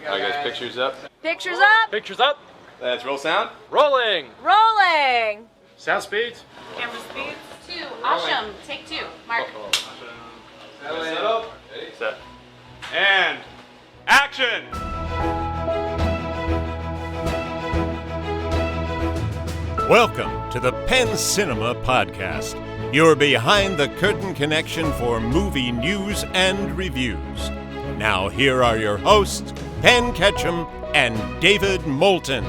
All right, guys, pictures up. Pictures up. Pictures up. Let's roll sound. Rolling. Rolling. Sound speeds. Camera speeds. 2. Awesome. Take 2. Mark. Set. And action. Welcome to the Penn Cinema Podcast, your behind-the-curtain connection for movie news and reviews. Now here are your hosts, Penn Ketchum and David Moulton.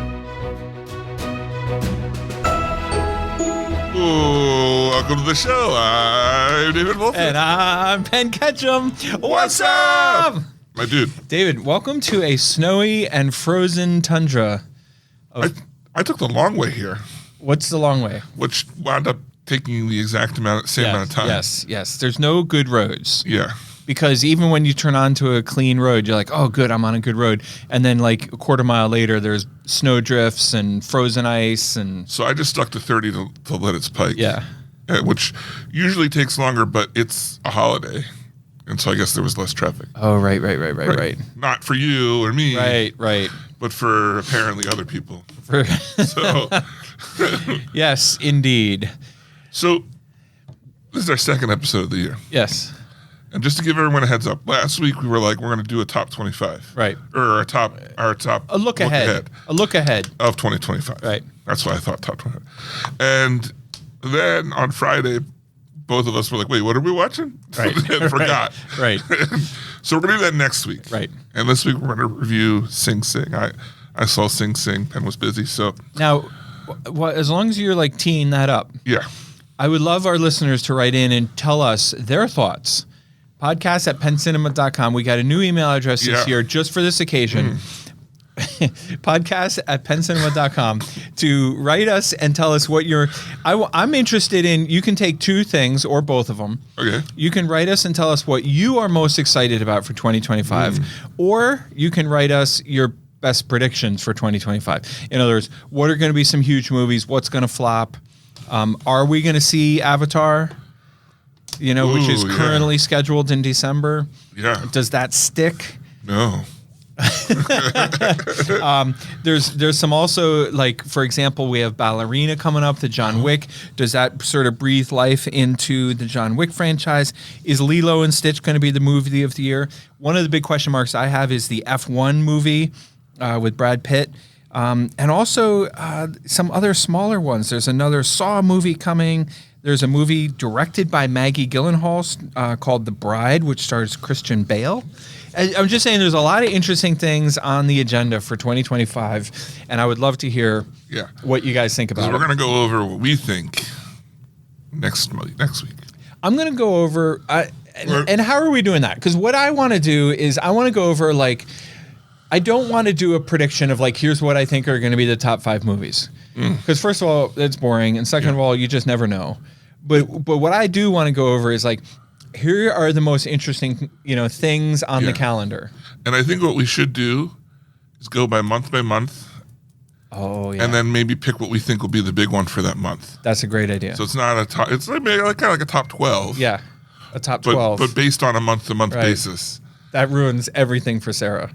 Ooh, welcome to the show. I'm David Moulton. And I'm Penn Ketchum. What's up? My dude. David, welcome to a snowy and frozen tundra. I took the long way here, What's the long way? which wound up taking the exact amount of time. Yes. There's no good roads. Yeah. Because even when you turn onto a clean road, you're like, oh, good, I'm on a good road. And then like a quarter mile later, there's snow drifts and frozen ice. And So I just stuck to 30 to let it spike. yeah. Which usually takes longer, but it's a holiday. And so I guess there was less traffic. Oh, right. Not for you or me. Right. But for apparently other people. For- So, yes, indeed. so this is our second episode of the year. Yes. And just to give everyone a heads up, last week we were like, we're going to do a top 25. Right. Or our top A look ahead. A look ahead. of 2025. Right. That's why I thought top 25. And then on Friday, both of us were like, wait, what are we watching? Right. And forgot. Right. So we're going to do that next week. Right. And this week we're going to review Sing Sing. I saw Sing Sing. Penn was busy. So Now, as long as you're like teeing that up, yeah. I would love our listeners to write in and tell us their thoughts. Podcast at penncinema.com. We got a new email address this year just for this occasion. Podcast at penncinema.com to write us and tell us what I'm interested in. You can take two things or both of them. Okay. You can write us and tell us what you are most excited about for 2025, or you can write us your best predictions for 2025. In other words, what are going to be some huge movies? What's going to flop? Are we going to see Avatar? Which is currently scheduled in December. Yeah. Does that stick? No. There's some also, like, for example, we have Ballerina coming up, the John Wick. Does that sort of breathe life into the John Wick franchise? Is Lilo and Stitch going to be the movie of the year? One of the big question marks I have is the F1 movie with Brad Pitt. And also some other smaller ones. There's another Saw movie coming. There's a movie directed by Maggie Gyllenhaal called The Bride, which stars Christian Bale. I'm just saying there's a lot of interesting things on the agenda for 2025, and I would love to hear what you guys think about it. We're going to go over what we think next week. I'm going to go over, and how are we doing that? Because what I want to do is I want to go over, like, I don't want to do a prediction of, like, here's what I think are going to be the top 5 movies. Because first of all, it's boring, and second of all, you just never know. But what I do want to go over is, like, here are the most interesting, things on the calendar. And I think what we should do is go by month. Oh, yeah. And then maybe pick what we think will be the big one for that month. That's a great idea. So it's not a top, it's like maybe kind of like a top 12. Yeah, a top 12. But based on a month-to-month basis. That ruins everything for Sarah.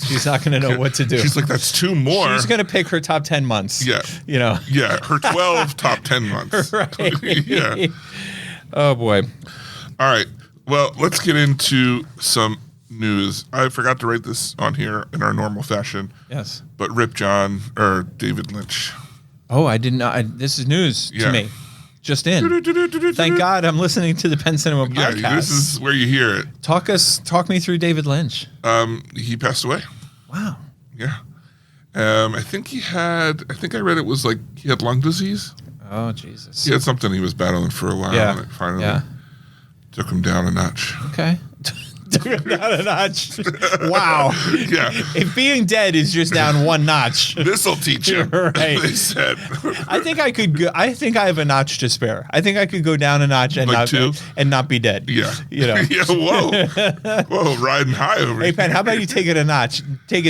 She's not going to know what to do. She's like, that's 2 more. She's going to pick her top 10 months. Yeah. Yeah, her 12 top 10 months. Right. Yeah. Oh, boy. All right. Well, let's get into some news. I forgot to write this on here in our normal fashion. Yes. But David Lynch. Oh, I didn't know. This is news to me. Just in. Thank God I'm listening to the Penn Cinema podcast. Yeah, this is where you hear it. Talk me through David Lynch. He passed away. Wow. Yeah. I think I read it was like he had lung disease. Oh, Jesus. He had something he was battling for a while. Yeah. And it finally took him down a notch. Okay. Took him down a notch. Wow. Yeah. If being dead is just down one notch. This'll teach him. Right. They said. I think I could go, I think I have a notch to spare. I think I could go down a notch and Like not be dead. Yeah. Yeah, Whoa, riding high over Hey, here. Penn, how about you take it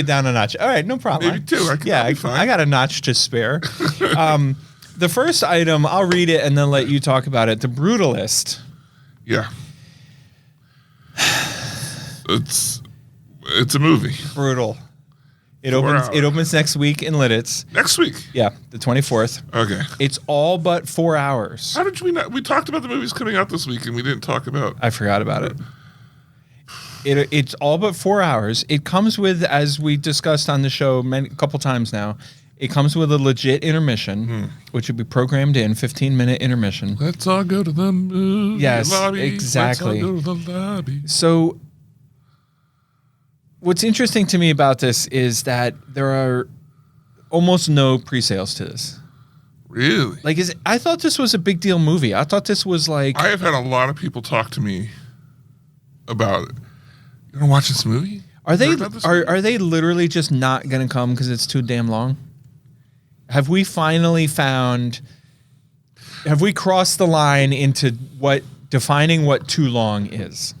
down a notch? All right, no problem. Maybe 2. I'll be fine. I got a notch to spare. The first item, I'll read it and then let you talk about it. The Brutalist. Yeah. It's a movie. Brutal. It 4 opens. hours. It opens next week in Lidditz. Next week. Yeah, the 24th. Okay. It's all but 4 hours. How did we not? We talked about the movies coming out this week, and we didn't talk about. I forgot about it. It's all but 4 hours. It comes with, as we discussed on the show a couple times now, it comes with a legit intermission, which would be programmed in 15-minute intermission. Let's all go to the movie lobby. Exactly. Let's all go to the lobby. So, what's interesting to me about this is that there are almost no pre-sales to this. Really? Like, I thought this was a big deal movie. I thought this was like. I have had a lot of people talk to me about it. You want to watch this movie? Are they Heard about this movie? are they literally just not going to come because it's too damn long? Have we finally found? Have we crossed the line into defining what too long is?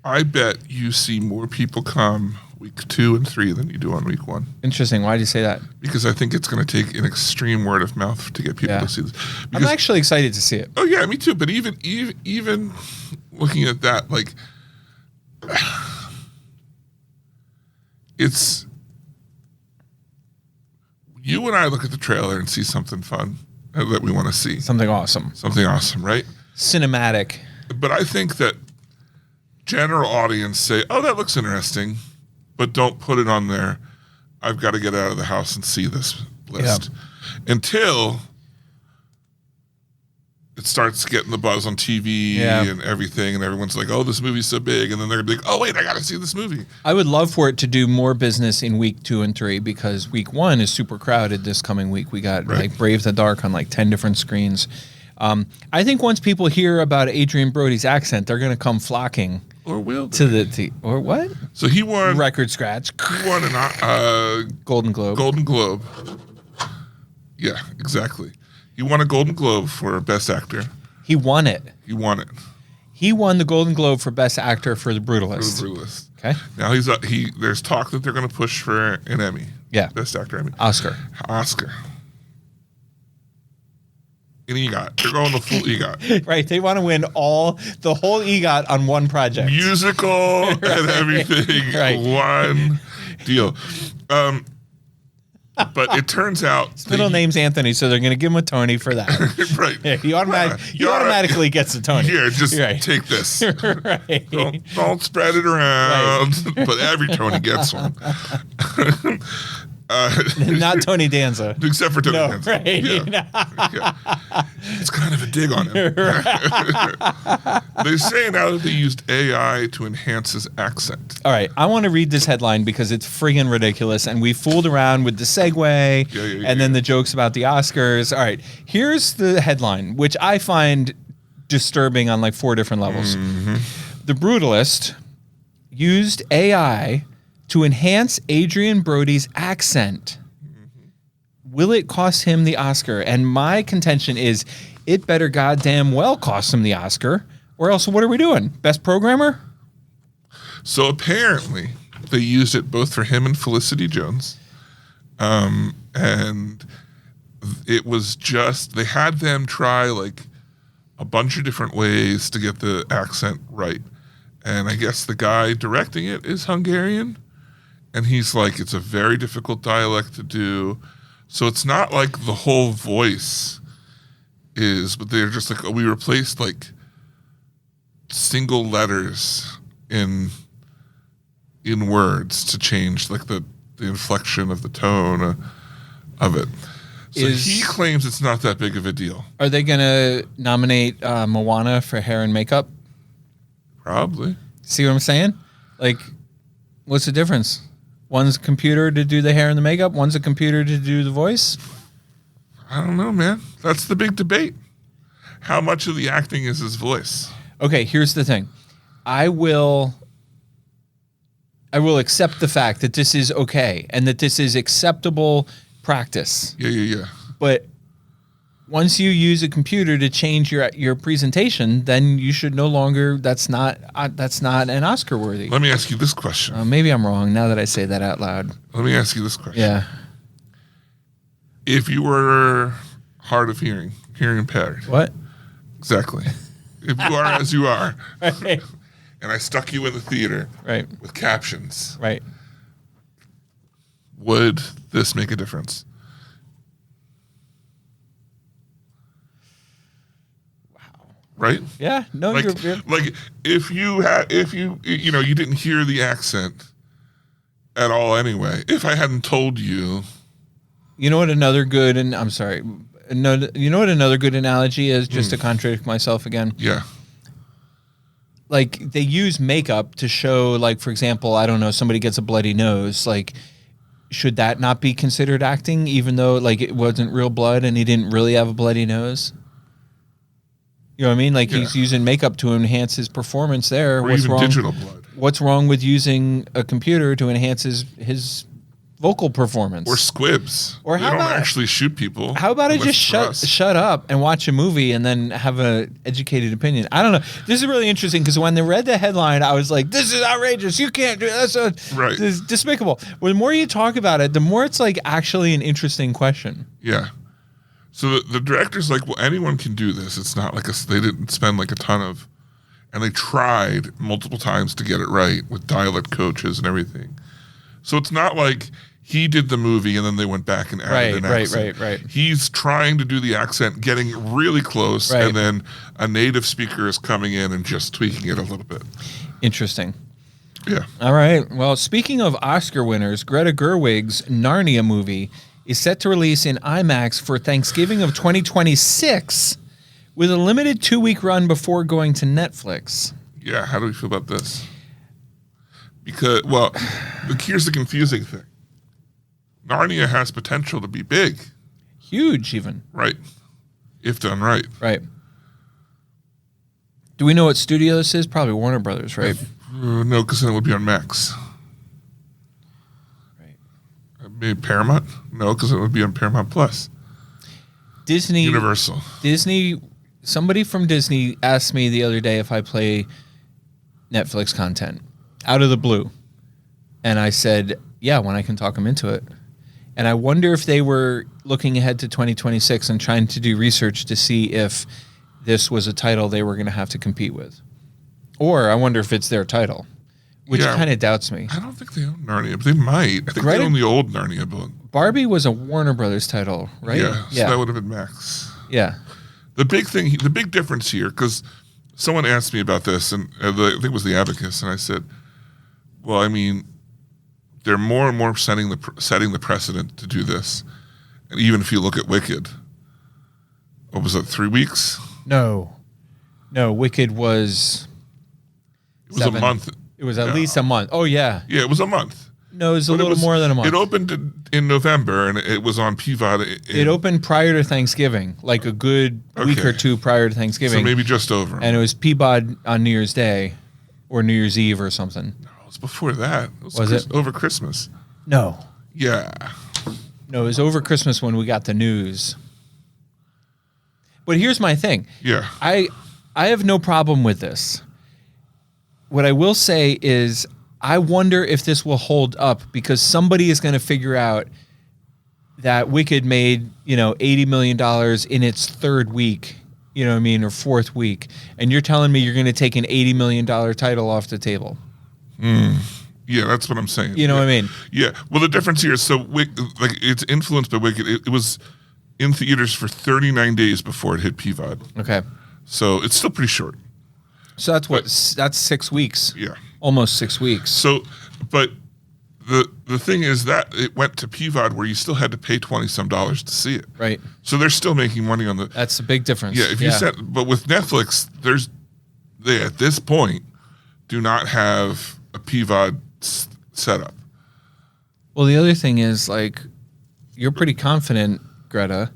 I bet you see more people come week 2 and 3 than you do on week 1. Interesting. Why do you say that? Because I think it's going to take an extreme word of mouth to get people Yeah. to see this. I'm Because, actually excited to see it. oh yeah, me too. But even looking at that, like, it's you and I look at the trailer and see something fun that we want to see, Something awesome, something awesome, right? cinematic. But I think that general audience say, "Oh, that looks interesting," but don't put it on there. I've got to get out of the house and see this list until it starts getting the buzz on TV and everything, and everyone's like, "Oh, this movie's so big," and then they're like, "Oh, wait, I got to see this movie." I would love for it to do more business in week 2 and 3 because week 1 is super crowded this coming week. We got like Brave the Dark on like 10 different screens. I think once people hear about Adrian Brody's accent, they're going to come flocking Or will to they? the or what? So he won. Record scratch. He won an Golden Globe. Golden Globe. Yeah, exactly. He won a Golden Globe for Best Actor. He won it. He won it. He won the Golden Globe for Best Actor for The For Brutalist. the Brutalist. Okay. Now there's talk that they're going to push for an Emmy. Yeah. Best Actor Emmy. Oscar. An EGOT. They're going the full EGOT. Right. They want to win the whole EGOT on one project. Musical and everything. Right. One deal. But it turns out His middle name's Anthony, so they're going to give him a Tony for that. right. Yeah, he automatically gets a Tony. Here, just Right. take this. Right. Don't spread it around. But every Tony gets one. Not Tony Danza. Except for Tony No, Danza. right. Yeah. It's kind of a dig on him. They say now that they used AI to enhance his accent. All right, I want to read this headline because it's friggin' ridiculous, and we fooled around with the segue and then the jokes about the Oscars. All right, here's the headline, which I find disturbing on like 4 different levels. The Brutalist used AI to enhance Adrian Brody's accent. Will it cost him the Oscar? And my contention is it better goddamn well cost him the Oscar, or else what are we doing? Best programmer? So apparently they used it both for him and Felicity Jones. And it was just, they had them try like a bunch of different ways to get the accent right. And I guess the guy directing it is Hungarian. And he's like, it's a very difficult dialect to do. So it's not like the whole voice is, but they're just like, we replaced like single letters in words to change like the inflection of the tone of it. So he claims it's not that big of a deal. Are they going to nominate Moana for hair and makeup? Probably. See what I'm saying? Like, what's the difference? One's a computer to do the hair and the makeup. One's a computer to do the voice. I don't know, man. That's the big debate. How much of the acting is his voice? Okay, here's the thing. I will accept the fact that this is okay and that this is acceptable practice. Yeah. But once you use a computer to change your presentation, then you should no longer. That's not an Oscar worthy. Let me ask you this question. Maybe I'm wrong now that I say that out loud. Let me ask you this question. Yeah. If you were hard of hearing impaired. What? Exactly. If you are as you are, Right. and I stuck you in the theater Right. with captions, Right. would this make a difference? Right? Yeah, no, Like, you're like if you didn't hear the accent at all anyway. If I hadn't told you, you know what another good, and I'm sorry, no, you know what another good analogy is, just to contradict myself again? yeah, Like they use makeup to show, like, for example, I don't know, somebody gets a bloody nose, like, should that not be considered acting, even though like it wasn't real blood and he didn't really have a bloody nose? You know what I mean? Like he's using makeup to enhance his performance there. or even digital blood, What's wrong with using a computer to enhance his vocal performance? or squibs, Or they how don't about- actually shoot people. How about I unless just for us. shut up and watch a movie and then have an educated opinion? I don't know. This is really interesting because when they read the headline, I was like, "This is outrageous! You can't do that. Right. This is despicable." Well, the more you talk about it, the more it's like actually an interesting question. Yeah. So the director's like, well, anyone can do this. It's not like they didn't spend like a ton of, and they tried multiple times to get it right with dialect coaches and everything. So it's not like he did the movie and then they went back and added an accent. Right. He's trying to do the accent, getting really close, Right. and then a native speaker is coming in and just tweaking it a little bit. Interesting. Yeah. All right. Well, speaking of Oscar winners, Greta Gerwig's Narnia movie is set to release in IMAX for Thanksgiving of 2026 with a limited 2-week run before going to Netflix. Yeah. How do we feel about this? Because, well, here's the confusing thing. Narnia has potential to be big, Huge, even. right? If done right. Right. Do we know what studio this is? Probably Warner Brothers, right? No, because then it would be on Max. Right. Maybe Paramount? No, because it would be on Paramount Plus. Disney. Universal. Disney. Somebody from Disney asked me the other day if I play Netflix content out of the blue. And I said, yeah, when I can talk them into it. And I wonder if they were looking ahead to 2026 and trying to do research to see if this was a title they were going to have to compete with. Or I wonder if it's their title, which Yeah. kind of doubts me. I don't think they own Narnia, but they might. I think Greta- they own the old Narnia book. Barbie was a Warner Brothers title, right? Yeah, so that would have been Max. Yeah. The big difference here, because someone asked me about this, and I think it was the Abacus, and I said, well, I mean, they're more and more setting the precedent to do this. And even if you look at Wicked, what was it, 3 weeks? No, Wicked was. It was a month. It was at least a month. Oh yeah. Yeah, it was a month. No, it was a But little more than a month. It opened in November, and it was on PVOD. It opened prior to Thanksgiving, like a good week Okay. or two prior to Thanksgiving. So maybe just over. And it was Peabody on New Year's Day or New Year's Eve or something. It was before that. It Was it? over Christmas? No. Yeah. No, it was over Christmas when we got the news. But here's my thing. Yeah. I have no problem with this. What I will say is I wonder if this will hold up because somebody is going to figure out that Wicked made, $80 million in its third week, you know what I mean, or fourth week. And you're telling me you're going to take an $80 million title off the table. Yeah, that's what I'm saying. You know what I mean? Yeah. Well, the difference here is it's influenced by Wicked. It was in theaters for 39 days before it hit PVOD. Okay. So it's still pretty short. So that's 6 weeks. Yeah. Almost 6 weeks. So, but the thing is that it went to PVOD where you still had to pay $20-some to see it. Right. So they're still making money on the. That's a big difference. Yeah. If you said, but with Netflix, they at this point do not have a PVOD setup. Well, the other thing is, like, you're pretty confident, Greta,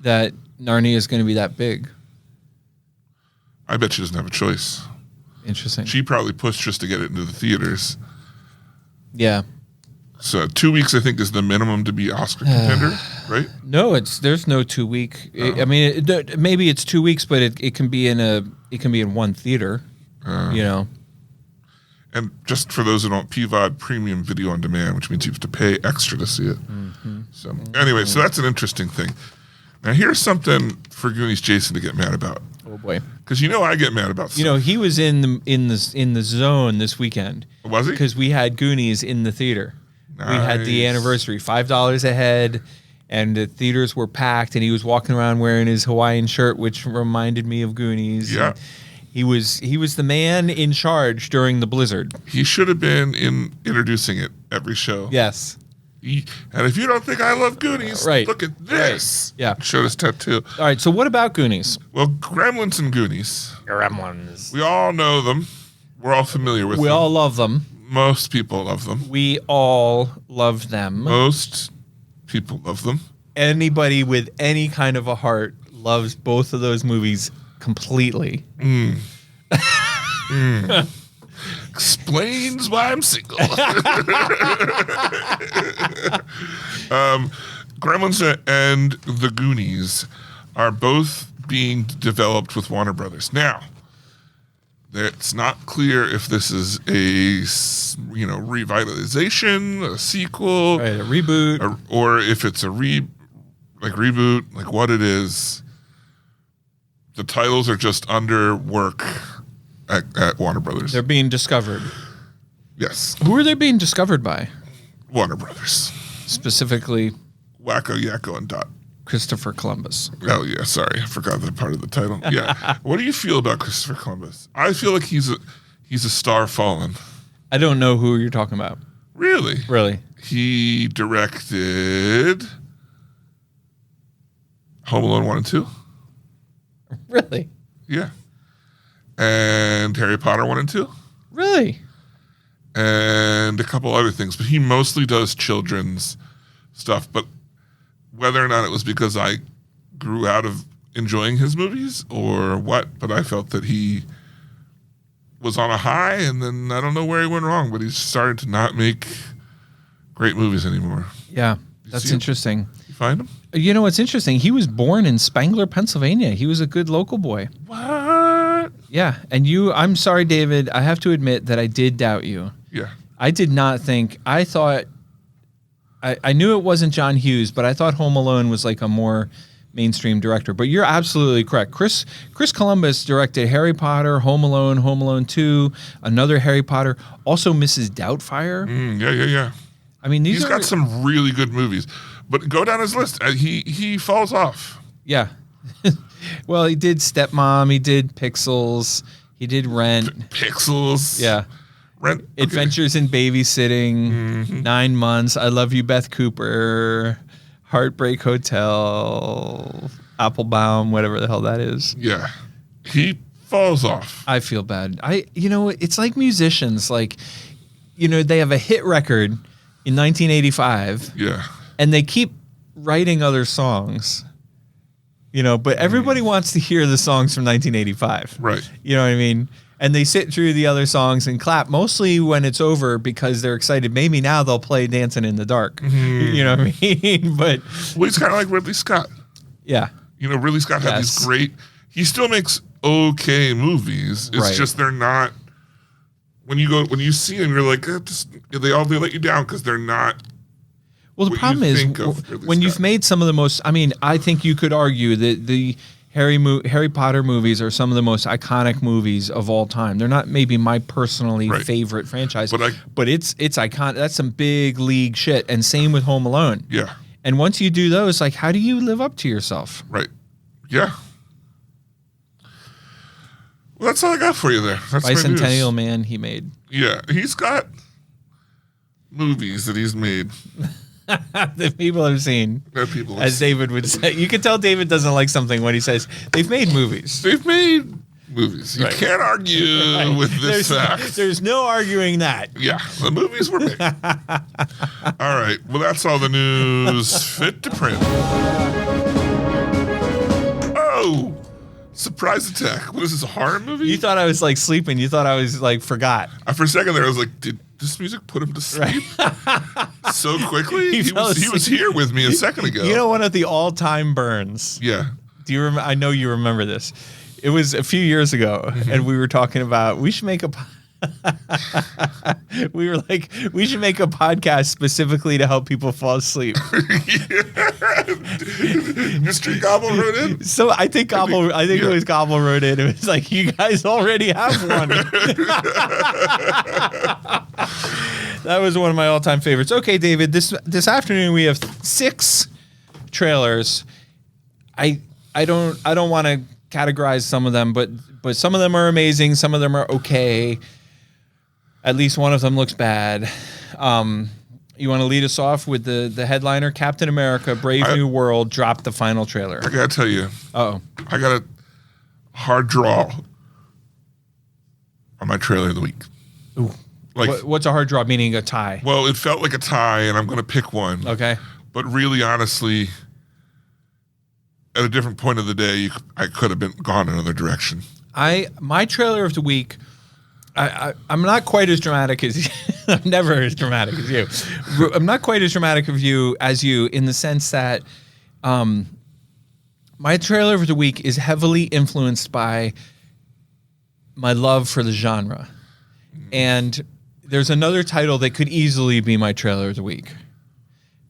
that Narnia is going to be that big. I bet she doesn't have a choice. Interesting. She probably pushed just to get it into the theaters. Yeah. So 2 weeks, I think, is the minimum to be Oscar contender, right? No, there's no 2 week. I mean, maybe it's 2 weeks, but it can be in one theater. And just for those who don't, PVOD, premium video on demand, which means you have to pay extra to see it. Mm-hmm. So anyway, so that's an interesting thing. Now here's something for Goonies Jason to get mad about, Oh boy. because I get mad about stuff. He was in the zone this weekend. Was he? Because we had Goonies in the theater. We had the Nice. anniversary, $5 a head, and the theaters were packed. And he was walking around wearing his Hawaiian shirt, which reminded me of Goonies. Yeah. And he was the man in charge during the blizzard. He should have been introducing it every show. Yes. And if you don't think I love Goonies, Right. look at this. Right. Yeah. Showed his tattoo. All right. So what about Goonies? Well, Gremlins and Goonies. Gremlins. We all know them. We're all familiar with We them. all love them. Most people love them. We all love them. Most people love them. Anybody with any kind of a heart loves both of those movies completely. Explains why I'm single. Gremlins and the Goonies are both being developed with Warner Brothers. Now, it's not clear if this is a revitalization, a sequel, Right, a reboot. or if it's a reboot, like what it is. The titles are just under work at Warner Brothers. They're being discovered. Yes, Who are they being discovered by? Warner Brothers. Specifically, Wacko, Yakko, and Dot. Christopher Columbus. Oh yeah, sorry, I forgot that part of the title. Yeah, what do you feel about Christopher Columbus? I feel like he's a star fallen. I don't know who you're talking about. Really? Really? He directed Home Alone 1 and 2. Really? Yeah, and Harry Potter 1 and 2, Really? and a couple other things. But he mostly does children's stuff. But whether or not it was because I grew out of enjoying his movies or what, but I felt that he was on a high, and then I don't know where he went wrong, but he's started to not make great movies anymore. Yeah, that's see him? interesting. You find him? You know what's interesting? He was born in Spangler, Pennsylvania. He was a good local boy. What? Yeah, and I'm sorry, David. I have to admit that I did doubt you. Yeah. I did not think. I thought. I knew it wasn't John Hughes, but I thought Home Alone was like a more mainstream director. But you're absolutely correct. Chris Columbus directed Harry Potter, Home Alone 2, another Harry Potter, also Mrs. Doubtfire. Yeah. I mean, He's got some really good movies, but go down his list. He falls off. Yeah. Well, he did Stepmom. He did Pixels. He did Rent. Pixels. Yeah. Rent. Okay. Adventures in Babysitting. 9 Months. I Love You, Beth Cooper. Heartbreak Hotel. Applebaum, whatever the hell that is. Yeah. He falls off. I feel bad. It's like musicians. Like, they have a hit record in 1985, Yeah. and they keep writing other songs. But everybody wants to hear the songs from 1985. Right. You know what I mean? And they sit through the other songs and clap, mostly when it's over because they're excited. Maybe now they'll play Dancing in the Dark. You know what I mean? But Well, he's kind of like Ridley Scott. yeah. Ridley Scott had Yes. these great. He still makes okay movies. It's Right. just they're not. When you see them, you're like, they let you down because they're not. Well, the what problem you is think of Ridley when you've Scott. made some of the most. I mean, I think you could argue that the Harry Potter movies are some of the most iconic movies of all time. They're not maybe my personally Right. favorite franchise, But it's iconic. That's some big league shit. And same with Home Alone. Yeah. And once you do those, like, how do you live up to yourself? Right. Yeah. Well, that's all I got for you there. That's my news. Bicentennial Man he made. Yeah, he's got movies that he's made That people have seen, that people. as David would say. You can tell David doesn't like something when he says they've made movies. They've made movies. You Right. can't argue with this fact. There's no arguing that. Yeah, the movies were made. All right. Well, that's all the news fit to print. Oh, surprise attack! What is this, a horror movie? You thought I was like sleeping. You thought I was like forgot. For a second there, I was like, did this music put him to sleep so quickly? He He fell was asleep. here with me a second ago. You know, one of the all-time burns. Yeah. Do you remember? I know you remember this. It was a few years ago, and we were talking about we should make a. We were like, we should make a podcast specifically to help people fall asleep. Mystery Gobble wrote in. So I think it was Gobble wrote in. It was like, you guys already have one. That was one of my all-time favorites. Okay, David, this afternoon we have 6 trailers. I don't want to categorize some of them, but some of them are amazing, some of them are okay. At least one of them looks bad. You want to lead us off with the headliner, Captain America: Brave New World dropped the final trailer. I gotta tell you, Uh-oh. I got a hard draw on my trailer of the week. Ooh. Like, What's a hard draw, meaning a tie? well, it felt like a tie, and I'm gonna pick one. Okay. But really, honestly, at a different point of the day, I could have been gone another direction. My trailer of the week, I'm not quite as dramatic as I'm never as dramatic as you. I'm not quite as dramatic as you in the sense that my trailer of the week is heavily influenced by my love for the genre. And there's another title that could easily be my trailer of the week.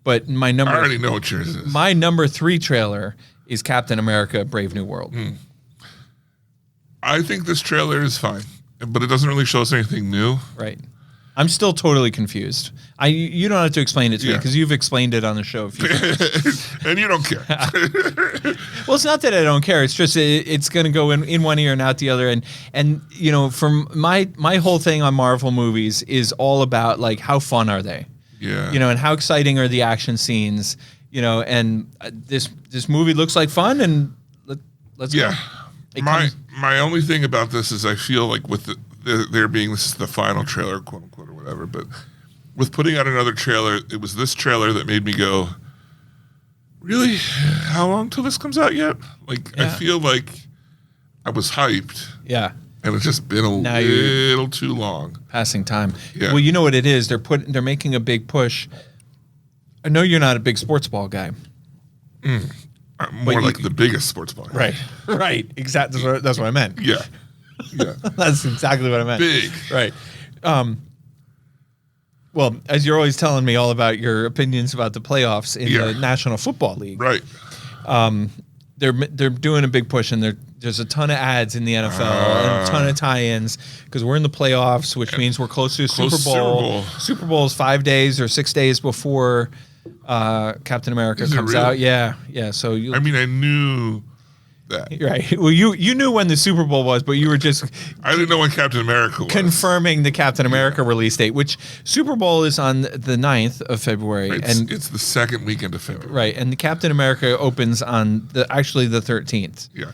But I already know what yours is. my number 3 trailer is Captain America: Brave New World. I think this trailer is fine, but it doesn't really show us anything new. Right. I'm still totally confused. You don't have to explain it to me Yeah. because you've explained it on the show a few times. And you don't care. Well, it's not that I don't care. It's just it's going to go in one ear and out the other. And you know, from my whole thing on Marvel movies is all about like how fun are they? Yeah. You know, and how exciting are the action scenes? You know, and this movie looks like fun, and let's go. Yeah. My only thing about this is I feel like with there being this is the final trailer, quote unquote, or whatever, but with putting out another trailer, it was this trailer that made me go, really? How long till this comes out yet? Like, I feel like I was hyped, Yeah. and it's just been a little too long. Passing time. Yeah. Well, you know what it is? They're making a big push. I know you're not a big sports ball guy. More like the biggest sports ball. Right. Exactly. That's what I meant. Yeah. Yeah. That's exactly what I meant. Big. Right. Well, as you're always telling me all about your opinions about the playoffs in the National Football League. Right. They're doing a big push, and there's a ton of ads in the NFL and a ton of tie-ins because we're in the playoffs, which means we're close to a Super Bowl. Super Bowl is 5 days or 6 days before Captain America comes really? out. Yeah. So I mean, I knew that. Right. Well, you knew when the Super Bowl was, but you were just I didn't know when Captain America was. confirming the Captain America release date, which Super Bowl is on the 9th of February. It's the second weekend of February. Right. And the Captain America opens on the 13th. Yeah.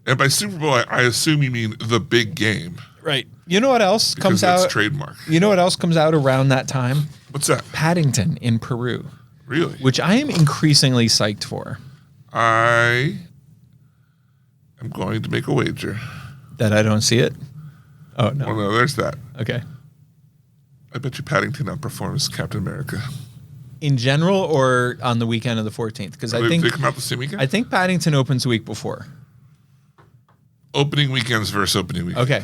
And by Super Bowl, I assume you mean the big game. Right. You know what else Because comes that's out? trademark. You know what else comes out around that time? What's that? Paddington in Peru, Really? which I am increasingly psyched for. I am going to make a wager. That I don't see it? Oh, no. Well, no, there's that. Okay. I bet you Paddington outperforms Captain America. In general or on the weekend of the 14th? Because I think they come out the same weekend? I think Paddington opens the week before. Opening weekends versus opening weekend. Okay.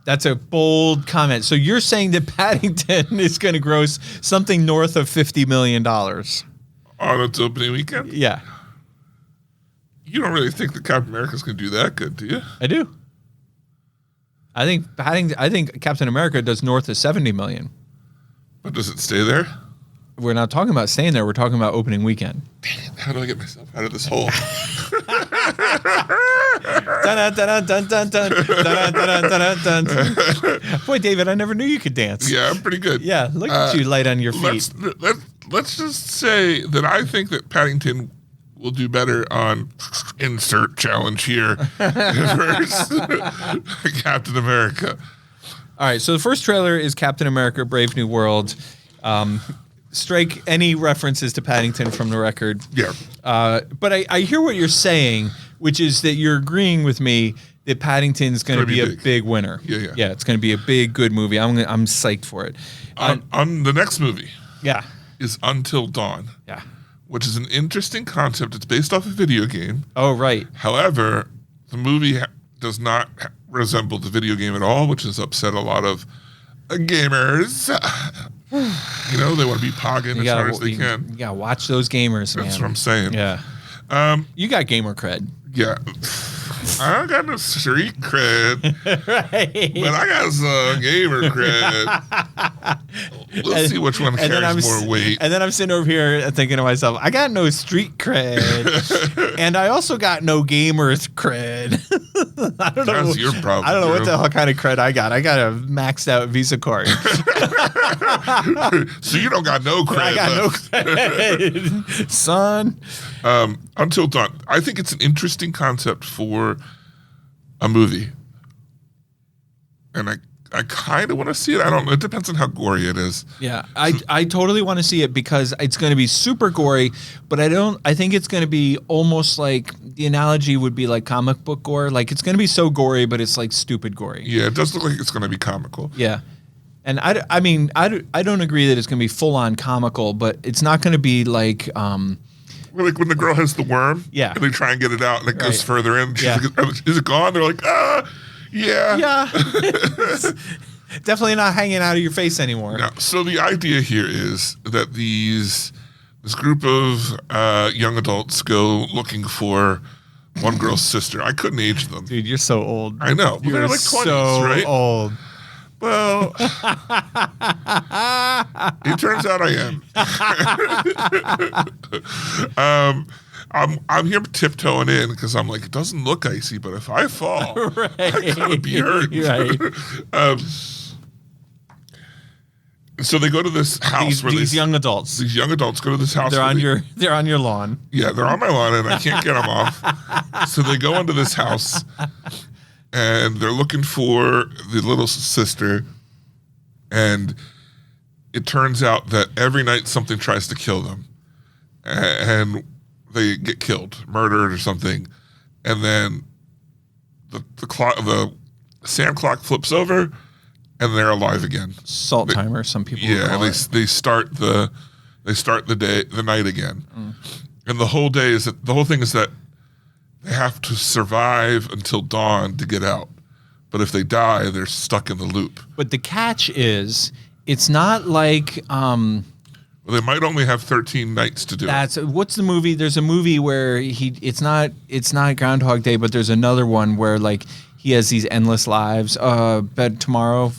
That's a bold comment. So you're saying that Paddington is going to gross something north of $50 million. On its opening weekend? Yeah, You don't really think that Captain America's going to do that good, do you? I do. I think Captain America does north of 70 million. But does it stay there? We're not talking about staying there. We're talking about opening weekend. How do I get myself out of this hole? Dun, dun, dun, dun, dun, dun, dun, dun, dun, dun. Boy, David, I never knew you could dance. Yeah, I'm pretty good. Yeah, look at you light on your feet. Let's just say that I think that Paddington will do better on insert challenge here versus Captain America. All right, so the first trailer is Captain America: Brave New World. Strike any references to Paddington from the record. Yeah. But I hear what you're saying, which is that you're agreeing with me that Paddington's going to be a big winner. Yeah. Yeah, it's going to be a big, good movie. I'm psyched for it. On the next movie Yeah. is Until Dawn. Yeah. Which is an interesting concept. It's based off a video game. Oh, right. However, the movie does not resemble the video game at all, which has upset a lot of gamers. You know, they want to be pogging as hard as they can. You got to watch those gamers, man. That's what I'm saying. Yeah. You got gamer cred. Yeah. I don't got no street cred, Right. but I got some gamer cred. We'll see which one carries more weight. And then I'm sitting over here thinking to myself, I got no street cred, and I also got no gamers cred. I don't know. That's your problem. I don't know what Drew. the hell kind of cred I got. I got a maxed out Visa card. So you don't got no cred. I got no left. cred, son. Until Dawn. I think it's an interesting concept for a movie. And I kind of want to see it. I don't know. It depends on how gory it is. Yeah, I totally want to see it because it's going to be super gory, but I think it's going to be almost like the analogy would be like comic book gore. Like it's going to be so gory, but it's like stupid gory. Yeah, it does look like it's going to be comical. Yeah. And I mean, I don't agree that it's going to be full on comical, but it's not going to be like, Like when the girl has the worm, Yeah. and they try and get it out, and it goes Right. further in. She's Yeah. like, is it gone? They're like, yeah. yeah, definitely not hanging out of your face anymore. No. So the idea here is that this group of young adults go looking for one girl's sister. I couldn't age them. Dude, you're so old. I know. But You're they're like 20s, so right? old. Well, it turns out I am. I'm here tiptoeing in because I'm like, it doesn't look icy, but if I fall, I gotta be hurt. Right. So they go to this house where These young adults. these young adults go to this house. They're where they're on your lawn. Yeah, they're on my lawn and I can't get them off. So they go into this house and they're looking for the little sister. And it turns out that every night something tries to kill them. And they get killed, murdered or something. And then the sand clock flips over and they're alive again. Salt timer, some people would Yeah, call and it. they start the night again, and the whole thing is that they have to survive until dawn to get out. But if they die, they're stuck in the loop. But the catch is, it's not like Well, they might only have 13 nights to do it. what's the movie? There's a movie where it's not Groundhog Day, but there's another one where like he has these endless lives. Bed Tomorrow,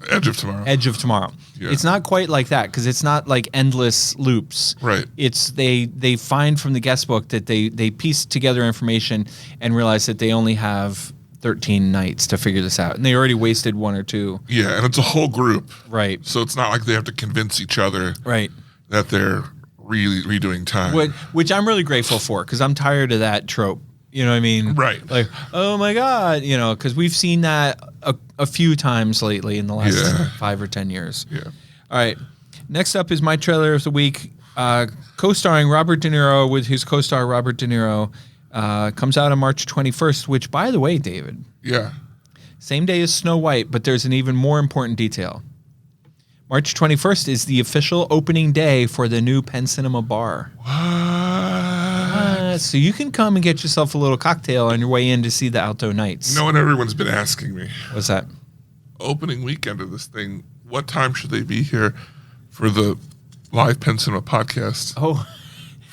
Edge of Tomorrow. Edge of Tomorrow. Yeah. It's not quite like that because it's not like endless loops. Right. It's they find from the guest book that they piece together information and realize that they only have 13 nights to figure this out, and they already wasted one or two. Yeah, and it's a whole group. Right. So it's not like they have to convince each other Right. that they're really redoing time. Which I'm really grateful for because I'm tired of that trope. You know what I mean? Right. Like, oh my God, because we've seen that a few times lately in the last 5 or 10 years. Yeah. All right. Next up is my trailer of the week, co-starring Robert De Niro with his co-star Robert De Niro. Comes out on March 21st, which, by the way, David, Yeah. same day as Snow White, but there's an even more important detail. March 21st is the official opening day for the new Penn Cinema bar. What? So you can come and get yourself a little cocktail on your way in to see the Alto Nights. You know what everyone's been asking me? What's that? Opening weekend of this thing, what time should they be here for the live Penn Cinema podcast? Oh,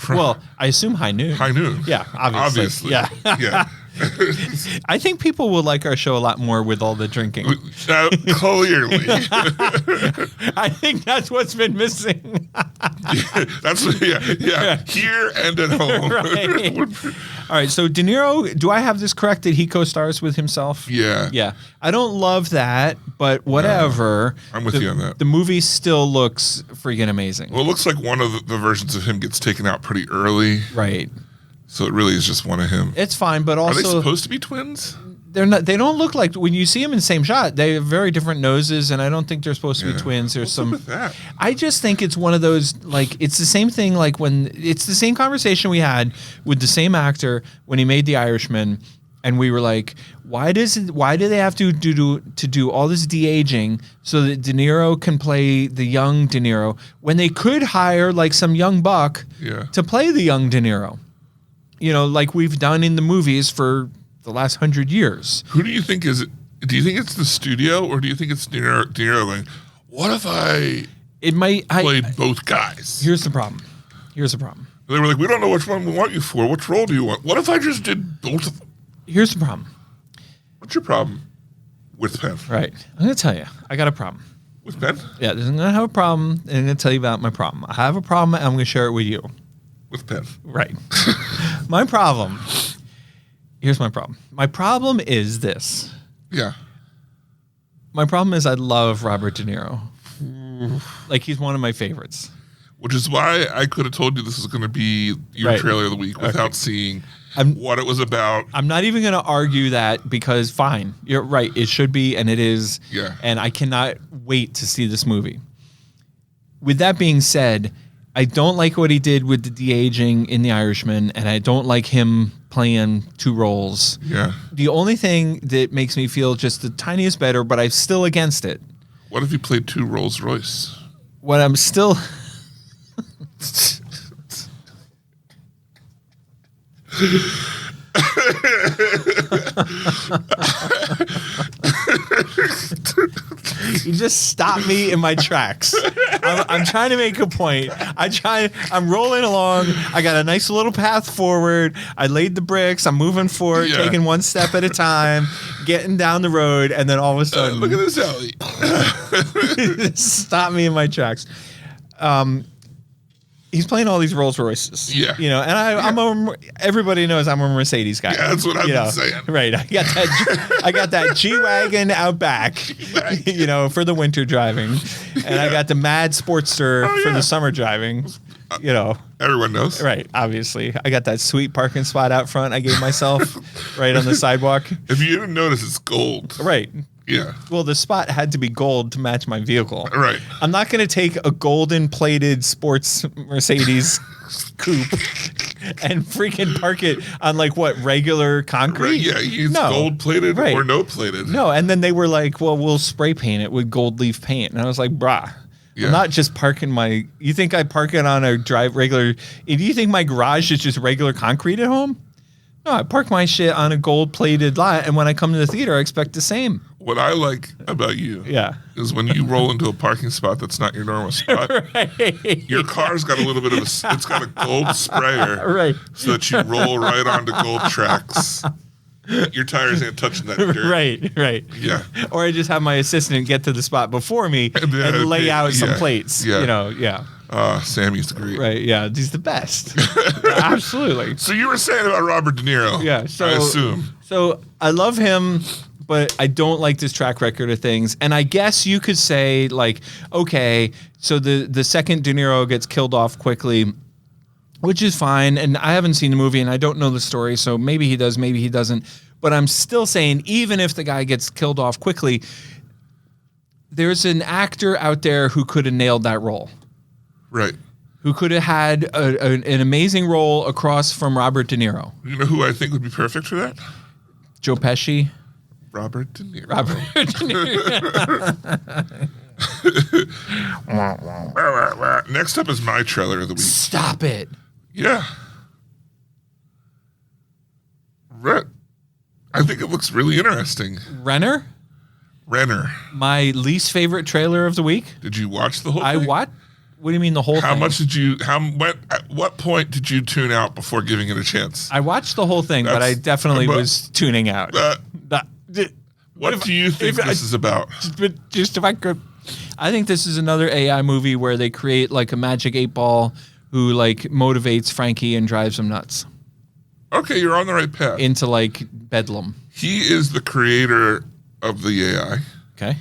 well, I assume high noon. High noon. Yeah, obviously. Yeah. Yeah. I think people will like our show a lot more with all the drinking. Clearly. I think that's what's been missing. Yeah. Here and at home. Right. All right, so De Niro, do I have this correct that he co-stars with himself? Yeah. Yeah. I don't love that, but whatever. I'm with you on that. The movie still looks freaking amazing. Well, it looks like one of the versions of him gets taken out pretty early. Right. So it really is just one of him. It's fine, but Are they also supposed to be twins? they're not. They don't look like, when you see them in the same shot, they have very different noses, and I don't think they're supposed to be Yeah. twins. There's What's up some. with that? I just think it's one of those, like, it's the same thing like when it's the same conversation we had with the same actor when he made The Irishman, and we were like, why do they have to do all this de-aging so that De Niro can play the young De Niro when they could hire like some young buck Yeah. to play the young De Niro? Like we've done in the movies for the last 100 years. Who do you think is it? Do you think it's the studio or do you think it's De Niro going, what if I It might. played both guys? Here's the problem. They were like, we don't know which one we want you for. Which role do you want? What if I just did both of them? Here's the problem. What's your problem with Penn? Right. I'm going to tell you. I got a problem. With Penn? Yeah, I'm going to have a problem, and I'm going to tell you about my problem. I have a problem, and I'm going to share it with you. With Penn. Right. My problem. Here's my problem. My problem is this. Yeah. My problem is I love Robert De Niro. Like, he's one of my favorites. Which is why I could have told you this is going to be your Right. trailer of the week without seeing what it was about. I'm not even going to argue that because, fine, you're right. It should be, and it is. Yeah. And I cannot wait to see this movie. With that being said, I don't like what he did with the de-aging in The Irishman, and I don't like him playing two roles. Yeah. The only thing that makes me feel just the tiniest better, but I'm still against it. What if you played two Rolls Royce? What I'm still... You just stopped me in my tracks. I'm trying to make a point. I'm rolling along. I got a nice little path forward. I laid the bricks. I'm moving forward, Yeah. taking one step at a time, getting down the road, and then all of a sudden, Look at this alley. stop me in my tracks. He's playing all these Rolls Royces. Yeah. You know, and everybody knows I'm a Mercedes guy. Yeah, that's what I've been saying. Right. I got that G-Wagon out back, you know, for the winter driving. And I got the Mad Sportster for the summer driving, you know. Everyone knows. Right, obviously. I got that sweet parking spot out front I gave myself right on the sidewalk. If you didn't notice, it's gold. Right. Yeah. Well, the spot had to be gold to match my vehicle. Right. I'm not going to take a golden plated sports Mercedes coupe and freaking park it on like what, regular concrete? Right, yeah, it's No. gold plated Right. or no plated. No, and then they were like, well, we'll spray paint it with gold leaf paint. And I was like, brah. Yeah. I'm not just parking my... You think I park it on a regular... Do you think my garage is just regular concrete at home? No, I park my shit on a gold-plated lot, and when I come to the theater, I expect the same. What I like about you is when you roll into a parking spot that's not your normal spot, Right. your car's got a little bit of it's got a gold sprayer Right. so that you roll right onto gold tracks. Your tires ain't touching that dirt. Right. Yeah. Or I just have my assistant get to the spot before me and lay out some plates. Yeah. You know, yeah. Sammy's great. Right, yeah. He's the best. Absolutely. So you were saying about Robert De Niro. Yeah, so I assume. So I love him, but I don't like this track record of things. And I guess you could say, like, okay, so the second De Niro gets killed off quickly, which is fine. And I haven't seen the movie and I don't know the story, so maybe he does, maybe he doesn't. But I'm still saying, even if the guy gets killed off quickly, there's an actor out there who could have nailed that role. Right. Who could have had an amazing role across from Robert De Niro. You know who I think would be perfect for that? Joe Pesci. Robert De Niro. Robert De Niro. Next up is my trailer of the week. Stop it. Yeah. I think it looks really interesting. Renner? My least favorite trailer of the week. Did you watch the whole thing? What? What do you mean the whole thing? How much did you, at what point did you tune out before giving it a chance? I watched the whole thing, but I definitely was tuning out. What do you think this is about? But just if I could, I think this is another AI movie where they create like a magic 8-ball who like motivates Frankie and drives him nuts. Okay, you're on the right path. Into like bedlam. He is the creator of the AI. Okay.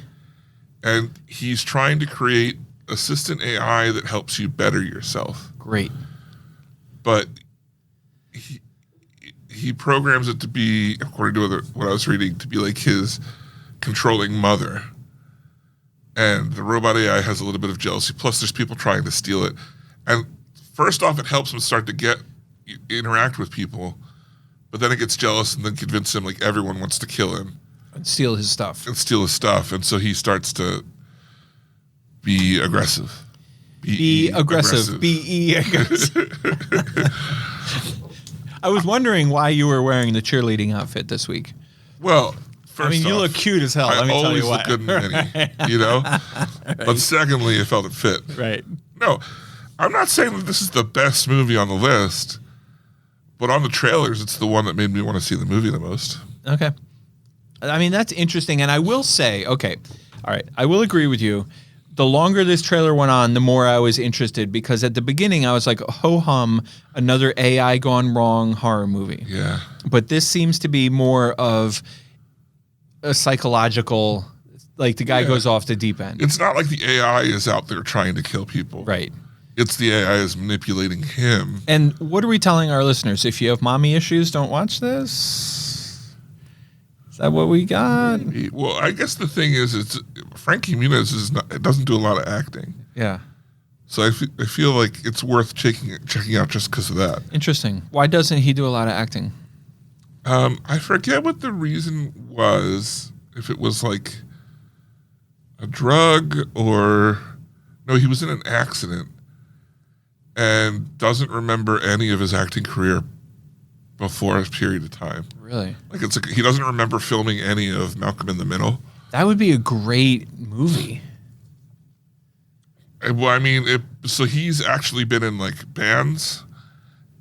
And he's trying to create assistant AI that helps you better yourself. Great. But he programs it to be, according to what I was reading, to be like his controlling mother. And the robot AI has a little bit of jealousy. Plus, there's people trying to steal it. And first off, it helps him start to interact with people. But then it gets jealous and then convinces him like everyone wants to kill him. And steal his stuff. And so he starts to be aggressive. Be aggressive. Be aggressive. I was wondering why you were wearing the cheerleading outfit this week. Well, first you off, look cute as hell. Let me tell you what. I always look good in mini, you know? Right. But secondly, it felt it fit. Right. No, I'm not saying that this is the best movie on the list, But on the trailers, it's the one that made me want to see the movie the most. Okay. I mean, that's interesting. And I will say, okay, all right, I will agree with you. The longer this trailer went on, the more I was interested, because at the beginning I was like, ho-hum, another AI gone wrong horror movie. Yeah. But this seems to be more of a psychological, like the guy goes off the deep end. It's not like the AI is out there trying to kill people. Right. It's the AI is manipulating him. And what are we telling our listeners? If you have mommy issues, don't watch this? Is that what we got? Well, I guess the thing is, it's Frankie Muniz doesn't do a lot of acting. Yeah. So I feel like it's worth checking out just because of that. Interesting. Why doesn't he do a lot of acting? I forget what the reason was. If it was like a drug or... No, he was in an accident and doesn't remember any of his acting career before a period of time. Really? Like he doesn't remember filming any of Malcolm in the Middle. That would be a great movie. Well, I mean, so he's actually been in like bands,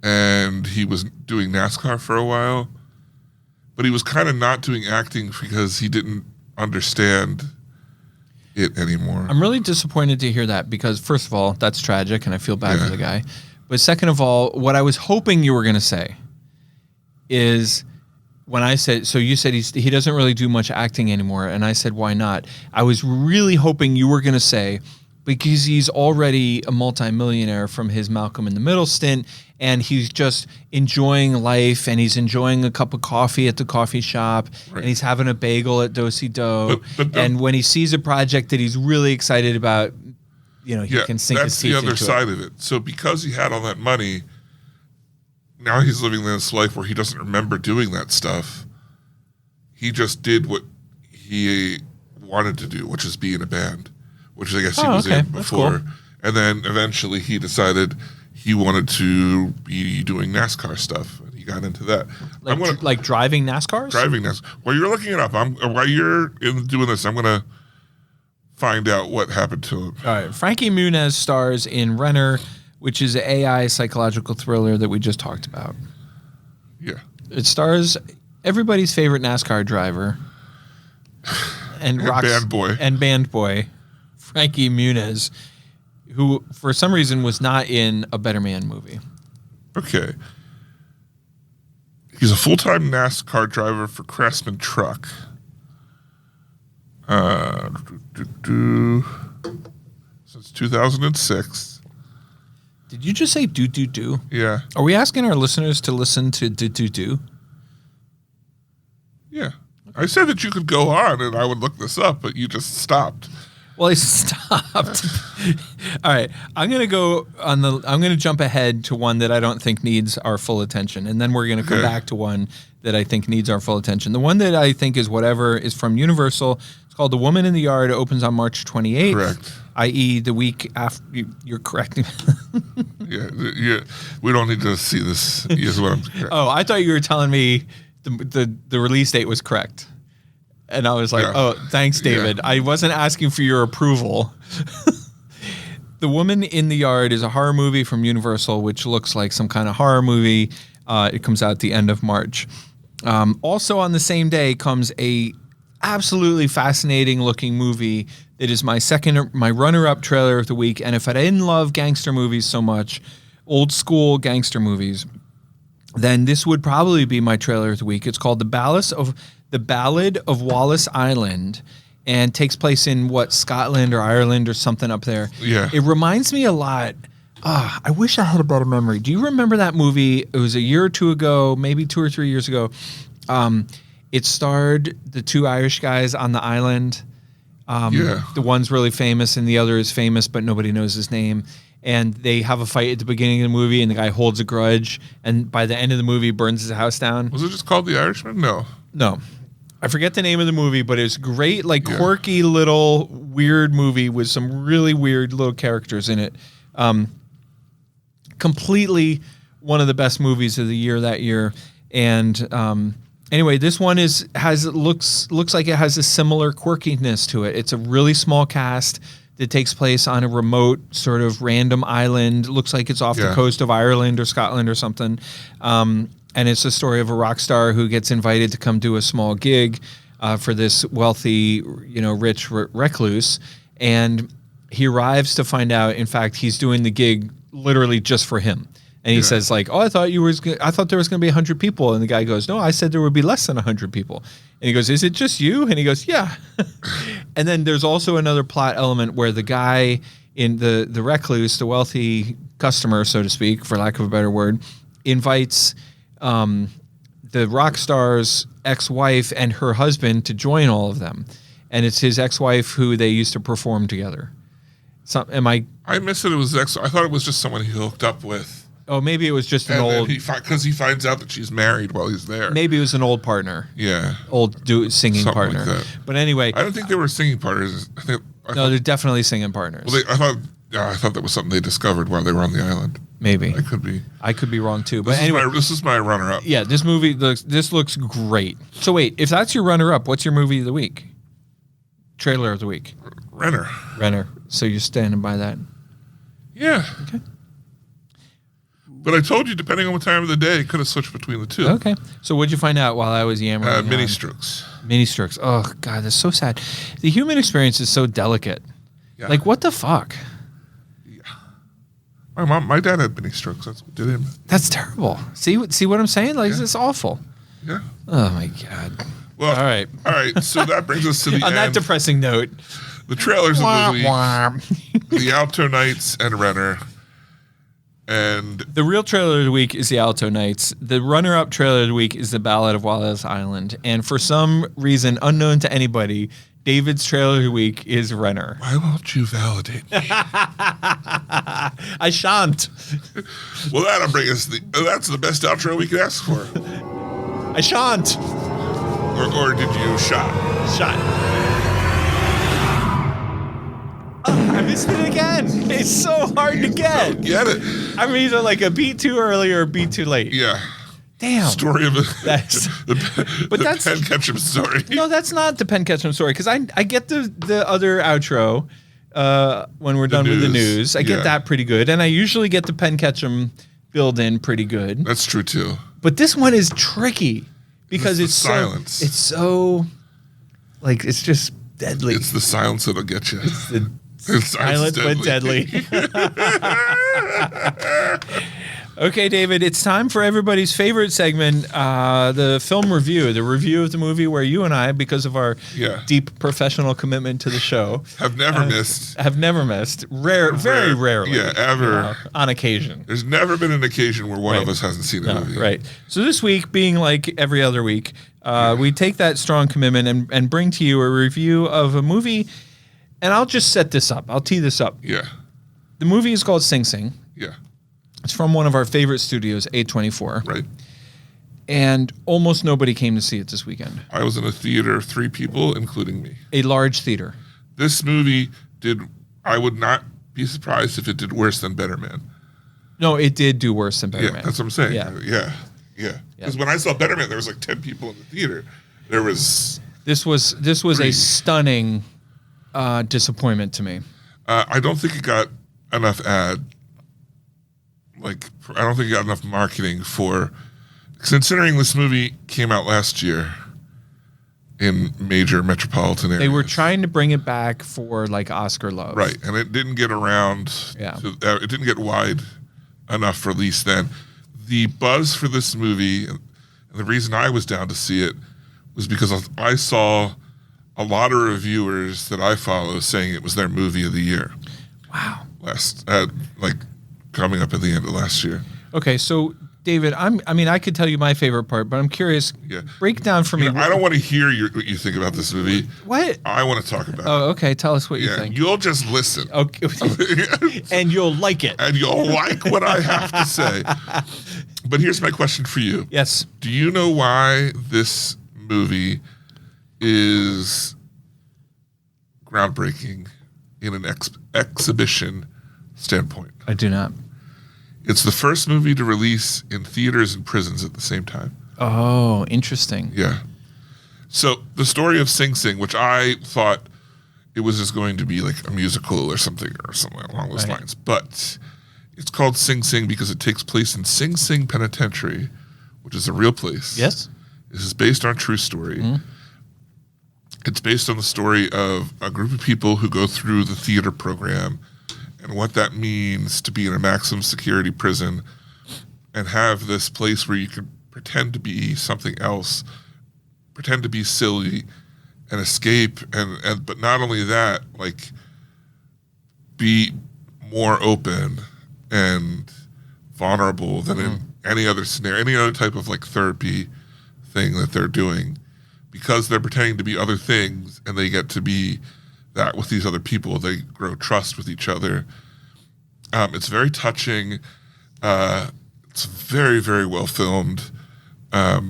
and he was doing NASCAR for a while, but he was kind of not doing acting because he didn't understand it anymore. I'm really disappointed to hear that, because first of all, that's tragic and I feel bad for the guy. But second of all, what I was hoping you were going to say is, when I said, so you said he doesn't really do much acting anymore, and I said, why not? I was really hoping you were going to say, because he's already a multimillionaire from his Malcolm in the Middle stint, and he's just enjoying life, and he's enjoying a cup of coffee at the coffee shop, and he's having a bagel at Do-Si Do, and when he sees a project that he's really excited about, you know, he can sink his teeth into it. That's the other side of it. So because he had all that money, now he's living this life where he doesn't remember doing that stuff. He just did what he wanted to do, which is be in a band, which I guess he was in before. Cool. And then eventually he decided he wanted to be doing NASCAR stuff, and he got into that. Like driving NASCARs? Driving NASCAR. While you're looking it up, while you're doing this, I'm going to find out what happened to him. All right. Frankie Muniz stars in Renner, which is an AI psychological thriller that we just talked about. Yeah. It stars everybody's favorite NASCAR driver and band boy, Frankie Muniz, who for some reason was not in a Better Man movie. Okay. He's a full-time NASCAR driver for Craftsman Truck. Since 2006. Did you just say do? Yeah. Are we asking our listeners to listen to do? Yeah. I said that you could go on and I would look this up, but you just stopped. Well, I stopped. All right. I'm going to jump ahead to one that I don't think needs our full attention. And then we're going to come back to one that I think needs our full attention. The one that I think is whatever is from Universal. It's called The Woman in the Yard. It opens on March 28th. Correct. I.e. the week after. You're correct. Yeah. We don't need to see this. Is what I'm correct. Oh, I thought you were telling me the release date was correct. And I was like, oh, thanks, David. Yeah. I wasn't asking for your approval. The Woman in the Yard is a horror movie from Universal, which looks like some kind of horror movie. It comes out at the end of March. Also on the same day comes a absolutely fascinating looking movie that is my runner-up trailer of the week. And if I didn't love gangster movies so much, old school gangster movies, then this would probably be my trailer of the week. It's called The Ballad of Wallace Island, and takes place in Scotland or Ireland or something up there. Yeah. It reminds me a lot. I wish I had a better memory. Do you remember that movie? It was a year or two ago, maybe 2 or 3 years ago. It starred the two Irish guys on the island. The one's really famous and the other is famous, but nobody knows his name. And they have a fight at the beginning of the movie, and the guy holds a grudge, and by the end of the movie, burns his house down. Was it just called The Irishman? No. I forget the name of the movie, but it's great, quirky little weird movie with some really weird little characters in it. Completely one of the best movies of the year that year. And anyway, this one looks like it has a similar quirkiness to it. It's a really small cast. that takes place on a remote sort of random island. Looks like it's off the coast of Ireland or Scotland or something. And it's a story of a rock star who gets invited to come do a small gig for this wealthy, rich recluse. And he arrives to find out, in fact, he's doing the gig literally just for him. And he says, like, oh, I thought there was going to be 100 people. And the guy goes, no, I said there would be less than 100 people. And he goes, is it just you? And he goes, yeah. And then there's also another plot element where the guy in the recluse, the wealthy customer, so to speak, for lack of a better word, invites the rock star's ex-wife and her husband to join all of them. And it's his ex-wife who they used to perform together. I missed it. It was I thought it was just someone he hooked up with. Oh, maybe it was just an old... Because he finds out that she's married while he's there. Maybe it was an old partner. Yeah. Old singing Something partner. like that. But anyway... I don't think they were singing partners. No, they're definitely singing partners. Well, I thought that was something they discovered while they were on the island. Maybe. I could be wrong too. But anyway... This is my runner-up. Yeah, this movie, this looks great. So wait, if that's your runner-up, what's your movie of the week? Trailer of the week. Renner. So you're standing by that? Yeah. Okay. But I told you, depending on what time of the day, it could have switched between the two. Okay. So what'd you find out while I was yammering? Mini strokes. Mini strokes. Oh, God, that's so sad. The human experience is so delicate. Yeah. Like, what the fuck? Yeah. My dad had mini strokes. That's what did him. That's terrible. See what I'm saying? Like, it's awful. Yeah. Oh, my God. Well, all right. So that brings us to the On end. that depressing note. The trailers of the week. The Alto Nights and Renner. And the real trailer of the week is the Alto Nights. The runner-up trailer of the week is the Ballad of Wallace Island. And for some reason unknown to anybody, David's trailer of the week is Renner. Why won't you validate me? I shan't. Well, that'll bring us that's the best outro we could ask for. I shan't. Or did you shot? I missed it again. It's so hard to get. Don't get it. I'm either like a beat too early or a beat too late. Yeah. Damn. Story of that's Penn Ketchum story. No, that's not the Penn Ketchum story because I get the other outro when we're done with the news. I get that pretty good, and I usually get the Penn Ketchum build in pretty good. That's true too. But this one is tricky because it's silence. It's so like it's just deadly. It's the silence that'll get you. It's silent but deadly. Okay, David, it's time for everybody's favorite segment, the film review, the review of the movie where you and I, because of our deep professional commitment to the show, have never missed. Very rarely. Yeah, ever. On occasion. There's never been an occasion where one of us hasn't seen a movie. Right. So this week, being like every other week, we take that strong commitment and bring to you a review of a movie. And I'll just set this up. I'll tee this up. Yeah. The movie is called Sing Sing. Yeah. It's from one of our favorite studios, A24. Right. And almost nobody came to see it this weekend. I was in a theater, 3 people, including me. A large theater. This movie I would not be surprised if it did worse than Better Man. No, it did do worse than Better Man. That's what I'm saying. Yeah. Because when I saw Better Man, there was like 10 people in the theater. This was a stunning disappointment to me. I don't think it got enough I don't think it got enough marketing for, considering this movie came out last year in major metropolitan areas. They were trying to bring it back for like Oscar love. Right, and it didn't get around. Yeah. It didn't get wide enough release then. The buzz for this movie, and the reason I was down to see it, was because I saw a lot of reviewers that I follow saying it was their movie of the year. Wow. Coming up at the end of last year. Okay, so David, I could tell you my favorite part, but I'm curious. Yeah. Break down for me. I don't want to hear what you think about this movie. What? I want to talk about it. Oh, okay. Tell us what you think. You'll just listen. Okay. And you'll like it. And you'll like what I have to say. But here's my question for you. Yes. Do you know why this movie is groundbreaking in an exhibition standpoint? I do not. It's the first movie to release in theaters and prisons at the same time. Oh, interesting. Yeah. So the story of Sing Sing, which I thought it was just going to be like a musical or something along those lines. But it's called Sing Sing because it takes place in Sing Sing Penitentiary, which is a real place. Yes. This is based on a true story. It's based on the story of a group of people who go through the theater program and what that means to be in a maximum security prison and have this place where you can pretend to be something else, pretend to be silly, and escape, and but not only that, like be more open and vulnerable than in any other scenario, any other type of like therapy thing that they're doing, because they're pretending to be other things and they get to be that with these other people. They grow trust with each other. It's very touching. It's very, very well filmed. I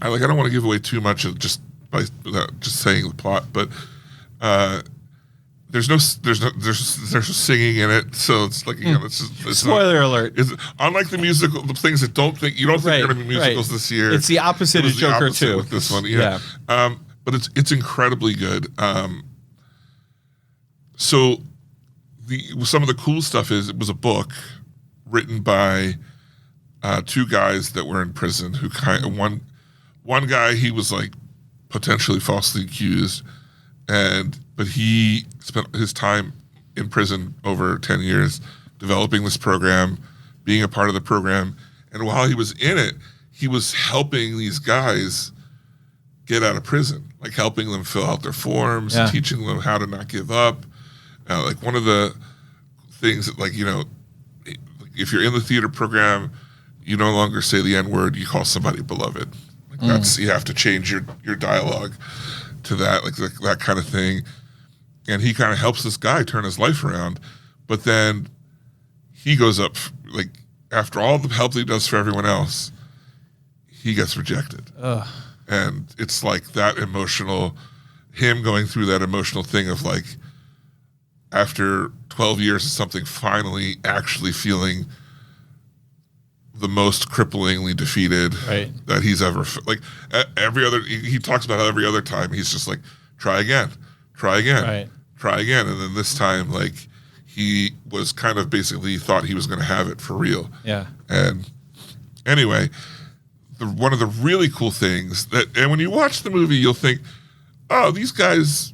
don't want to give away too much of just by just saying the plot, but there's no singing in it, so it's like it's Spoiler alert. It's unlike the musical, the things that you don't think they're going to be musicals this year. It's the opposite of Joker 2 with this one, yeah. But it's incredibly good. So some of the cool stuff is it was a book written by two guys that were in prison who one guy, he was like potentially falsely accused, but he spent his time in prison over 10 years developing this program, being a part of the program, and while he was in it, he was helping these guys get out of prison, like helping them fill out their forms, teaching them how to not give up. Like one of the things that, like, if you're in the theater program, you no longer say the N-word, you call somebody beloved. Like you have to change your dialogue to that, like that kind of thing. And he kind of helps this guy turn his life around. But then he goes up, like, after all the help that he does for everyone else, he gets rejected. Ugh. And it's like that emotional, him going through that emotional thing of like, after 12 years of something, finally actually feeling the most cripplingly defeated that he's ever, like he talks about how every other time he's just like, try again. And then this time, like, he was kind of basically thought he was going to have it for real. Yeah. And anyway, one of the really cool things and when you watch the movie, you'll think, oh, these guys,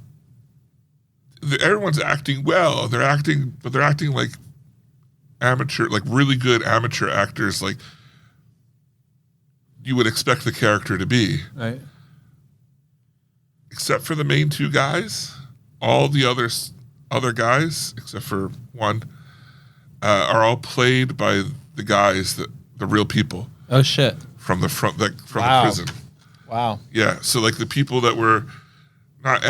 everyone's acting well. They're acting like amateur, like really good amateur actors, like you would expect the character to be. Right. Except for the main two guys, all the other guys, except for one, are all played by the guys the real people. Oh shit! From the the prison. Wow. Yeah. So like the people that were not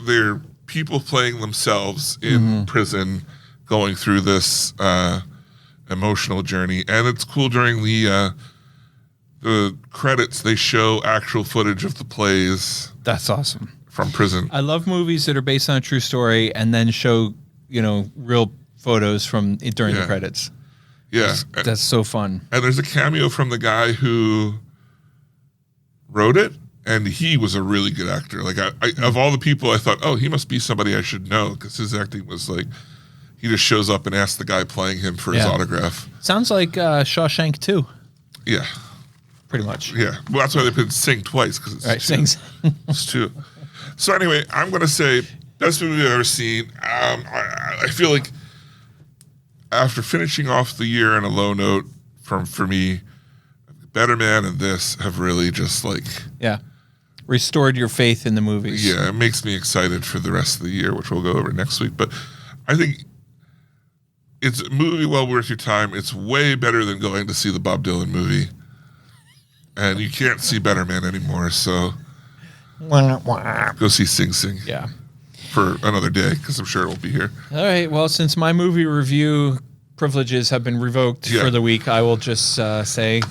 they're people playing themselves in prison, going through this emotional journey. And it's cool during the credits, they show actual footage of the plays. That's awesome. From prison. I love movies that are based on a true story and then show, real photos from during the credits. Yeah. That's so fun. And there's a cameo from the guy who wrote it, and he was a really good actor. Like, I of all the people, I thought, oh, he must be somebody I should know, because his acting was like, he just shows up and asks the guy playing him for his autograph. Sounds like Shawshank 2. Yeah. Pretty much. Yeah. Well, that's why they put Sing twice, because it's right, two. It's two. So anyway, I'm going to say, best movie I've ever seen. I feel like after finishing off the year on a low note for me, Better Man and this have really just like... Yeah. Restored your faith in the movies. Yeah, it makes me excited for the rest of the year, which we'll go over next week. But I think it's a movie well worth your time. It's way better than going to see the Bob Dylan movie. And you can't see Better Man anymore, so go see Sing Sing. Yeah. For another day, because I'm sure it won't be here. All right, well, since my movie review privileges have been revoked for the week, I will just say,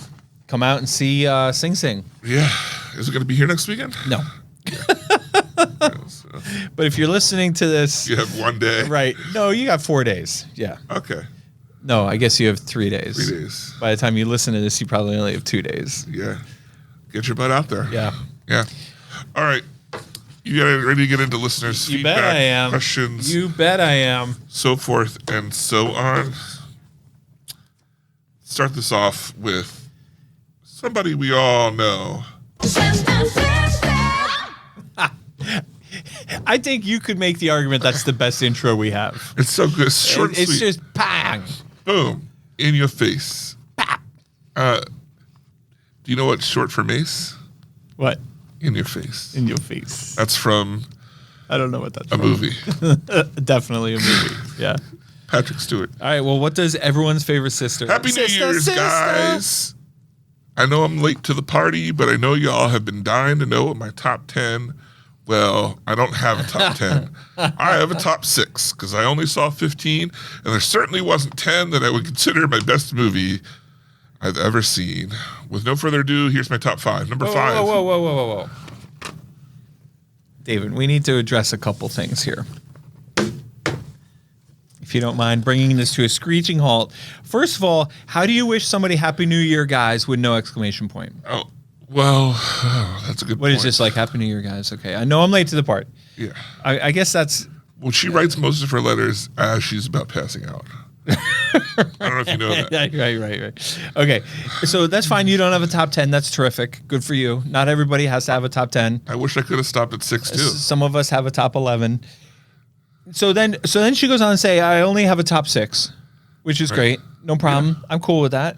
come out and see Sing Sing. Yeah. Is it going to be here next weekend? No. But if you're listening to this... You have one day. Right. No, you got 4 days. Yeah. Okay. No, I guess you have 3 days. 3 days. By the time you listen to this, you probably only have 2 days. Yeah. Get your butt out there. Yeah. Yeah. All right. You ready to get into listeners' You feedback, bet I am. questions, You bet I am. so forth and so on? Start this off with somebody we all know. I think you could make the argument that's the best intro we have. It's so good. It's short and It's sweet. just bang. Boom. In your face. Do you know what's short for mace? What? In your face. In your face. That's from I don't know what that's a from. movie. Definitely a movie. Yeah. Patrick Stewart. All right. Well, what does everyone's favorite sister? Happy New Year's, guys. I know I'm late to the party, but I know y'all have been dying to know what my top 10. Well, I don't have a top 10. I have a top 6 because I only saw 15, and there certainly wasn't 10 that I would consider my best movie I've ever seen. With no further ado, here's my top 5. Number 5. Whoa. David, we need to address a couple things here. If you don't mind bringing this to a screeching halt. First of all, how do you wish somebody Happy New Year, guys, with no exclamation point? Oh, well, that's a good What point. is this, like, Happy New Year, guys? Okay, I know I'm late to the part. Yeah. I guess that's... Well, she writes most of her letters as she's about passing out. I don't know if you know that. Right. Okay, so that's fine. You don't have a top 10. That's terrific. Good for you. Not everybody has to have a top 10. I wish I could have stopped at 6 too. Some of us have a top 11. So then she goes on to say, I only have a top 6, which is great. No problem. Yeah. I'm cool with that.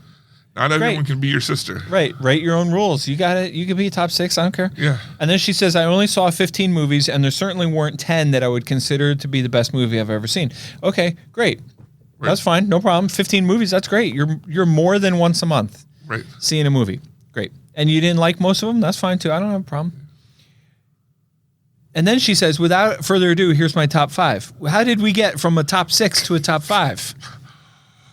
Not everyone can be your sister. Right. Write your own rules. You got it. You can be a top 6. I don't care. Yeah. And then she says, I only saw 15 movies, and there certainly weren't 10 that I would consider to be the best movie I've ever seen. Okay, great. Right. That's fine. No problem. 15 movies. That's great. You're more than once a month. Right. Seeing a movie. Great. And you didn't like most of them. That's fine too. I don't have a problem. And then she says, without further ado, here's my top 5. How did we get from a top 6 to a top 5?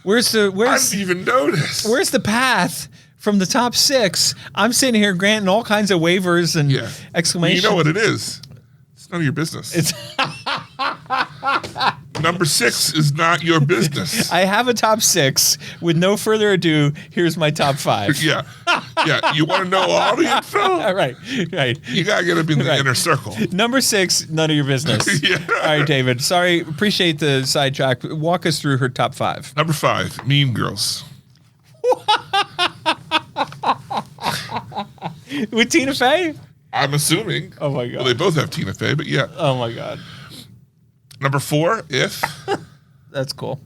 I didn't even notice. Where's the path from the top 6? I'm sitting here granting all kinds of waivers and exclamations. Well, you know what it is. It's none of your business. It's Number 6 is not your business. I have a top 6. With no further ado, here's my top 5. Yeah. You want to know all the info? Right. You got to get up in the inner circle. Number 6, none of your business. Yeah. All right, David. Sorry, appreciate the sidetrack. Walk us through her top 5. Number 5, Mean Girls. With Tina Fey? I'm assuming. Oh my God. Well, they both have Tina Fey, but yeah. Oh my God. Number 4, If. That's cool.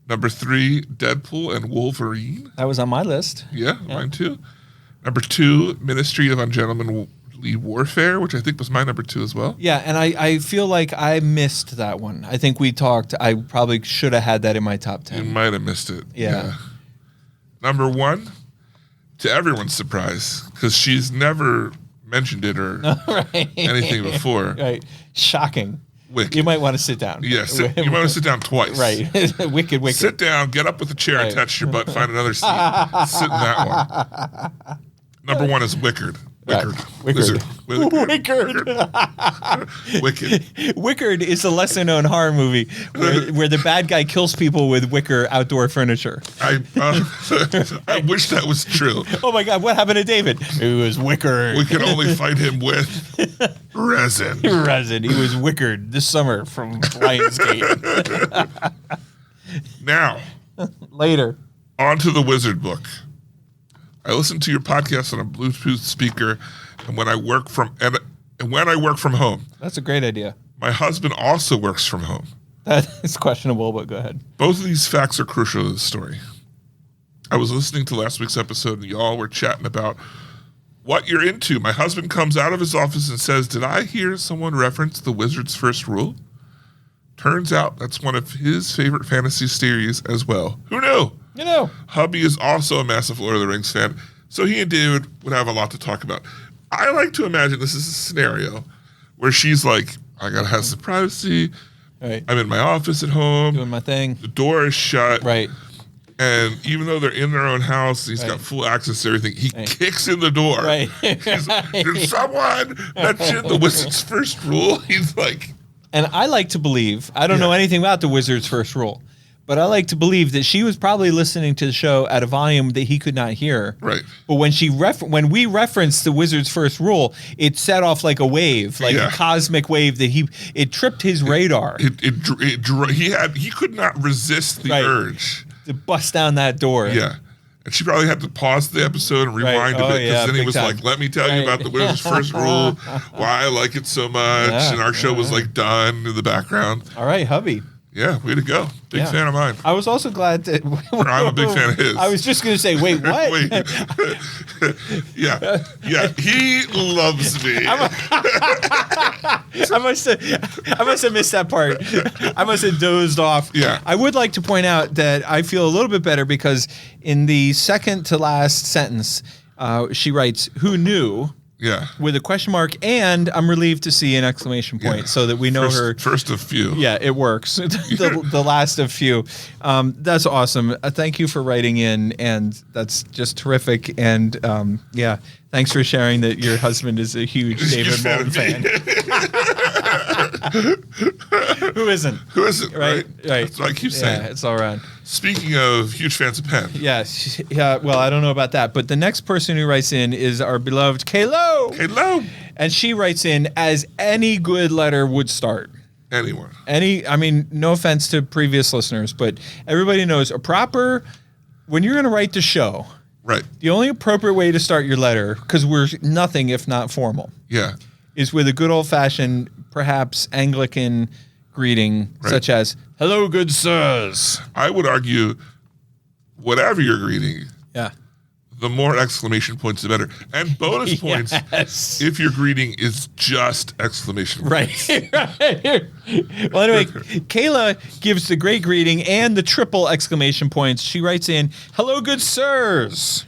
Number 3, Deadpool and Wolverine. That was on my list. Yeah, mine too. Number 2, Ministry of Ungentlemanly Warfare, which I think was my number 2 as well. Yeah, and I feel like I missed that one. I think we talked. I probably should have had that in my top 10. You might have missed it. Yeah. Number 1, to everyone's surprise, because she's never mentioned it or anything before. Right. Shocking. Wicked. You might want to sit down. Yes, you might want to sit down twice. Right. Wicked. Sit down, get up with a chair, attach your butt, find another seat. Sit in that one. Number 1 is Wicked. Wicked. Wicked is a lesser known horror movie where the bad guy kills people with wicker outdoor furniture. I wish that was true. Oh my God, what happened to David? It was wicker. We could only fight him with resin. He was wickered this summer from Lionsgate. Now, later. On to the Wizard Book. I listen to your podcast on a Bluetooth speaker, and when I work from home. That's a great idea. My husband also works from home. That is questionable, but go ahead. Both of these facts are crucial to the story. I was listening to last week's episode, and y'all were chatting about what you're into. My husband comes out of his office and says, "Did I hear someone reference the Wizard's first rule?" Turns out that's one of his favorite fantasy series as well. Who knew? You know. Hubby is also a massive Lord of the Rings fan, so he and David would have a lot to talk about. I like to imagine this is a scenario where she's like, I gotta have some privacy. Right. I'm in my office at home. Doing my thing. The door is shut. Right. And even though they're in their own house, he's got full access to everything. He kicks in the door. Right. He's like, did someone mention the Wizard's first rule? He's like... And I like to believe, I don't know anything about the Wizard's first rule, But I like to believe that she was probably listening to the show at a volume that he could not hear. Right. But when we referenced the Wizard's first rule, it set off like a wave, like a cosmic wave that it tripped his radar. He could not resist the urge to bust down that door. Yeah. And she probably had to pause the episode and rewind a bit because then he was like, let me tell you about the Wizard's first rule, why I like it so much. And our show was like done in the background. All right, hubby. Yeah, way to go. Big fan of mine. I was also glad that... I'm a big fan of his. I was just going to say, wait, what? Wait. Yeah, he loves me. I must have missed that part. I must have dozed off. Yeah. I would like to point out that I feel a little bit better because in the second to last sentence, she writes, "Who knew?" Yeah. With a question mark, and I'm relieved to see an exclamation point so that we know her. First of few. Yeah, it works. the last of few. That's awesome. Thank you for writing in, and that's just terrific. And thanks for sharing that your husband is a huge David Moulton fan. Who isn't? Who isn't? Right. That's what I keep saying. Yeah, it's all around. Speaking of huge fans of Penn. Yes. Yeah. Well, I don't know about that, but the next person who writes in is our beloved Kaylo. Kaylo. And she writes in as any good letter would start. Anyone. I mean, no offense to previous listeners, but everybody knows when you're going to write the show. Right. The only appropriate way to start your letter, because we're nothing if not formal. Yeah. Is with a good old-fashioned, perhaps Anglican greeting, such as, "Hello, good sirs." I would argue, whatever you're greeting, the more exclamation points, the better. And bonus points if your greeting is just exclamation points. Right. Well, anyway, Kayla gives the great greeting and the triple exclamation points. She writes in, "Hello, good sirs.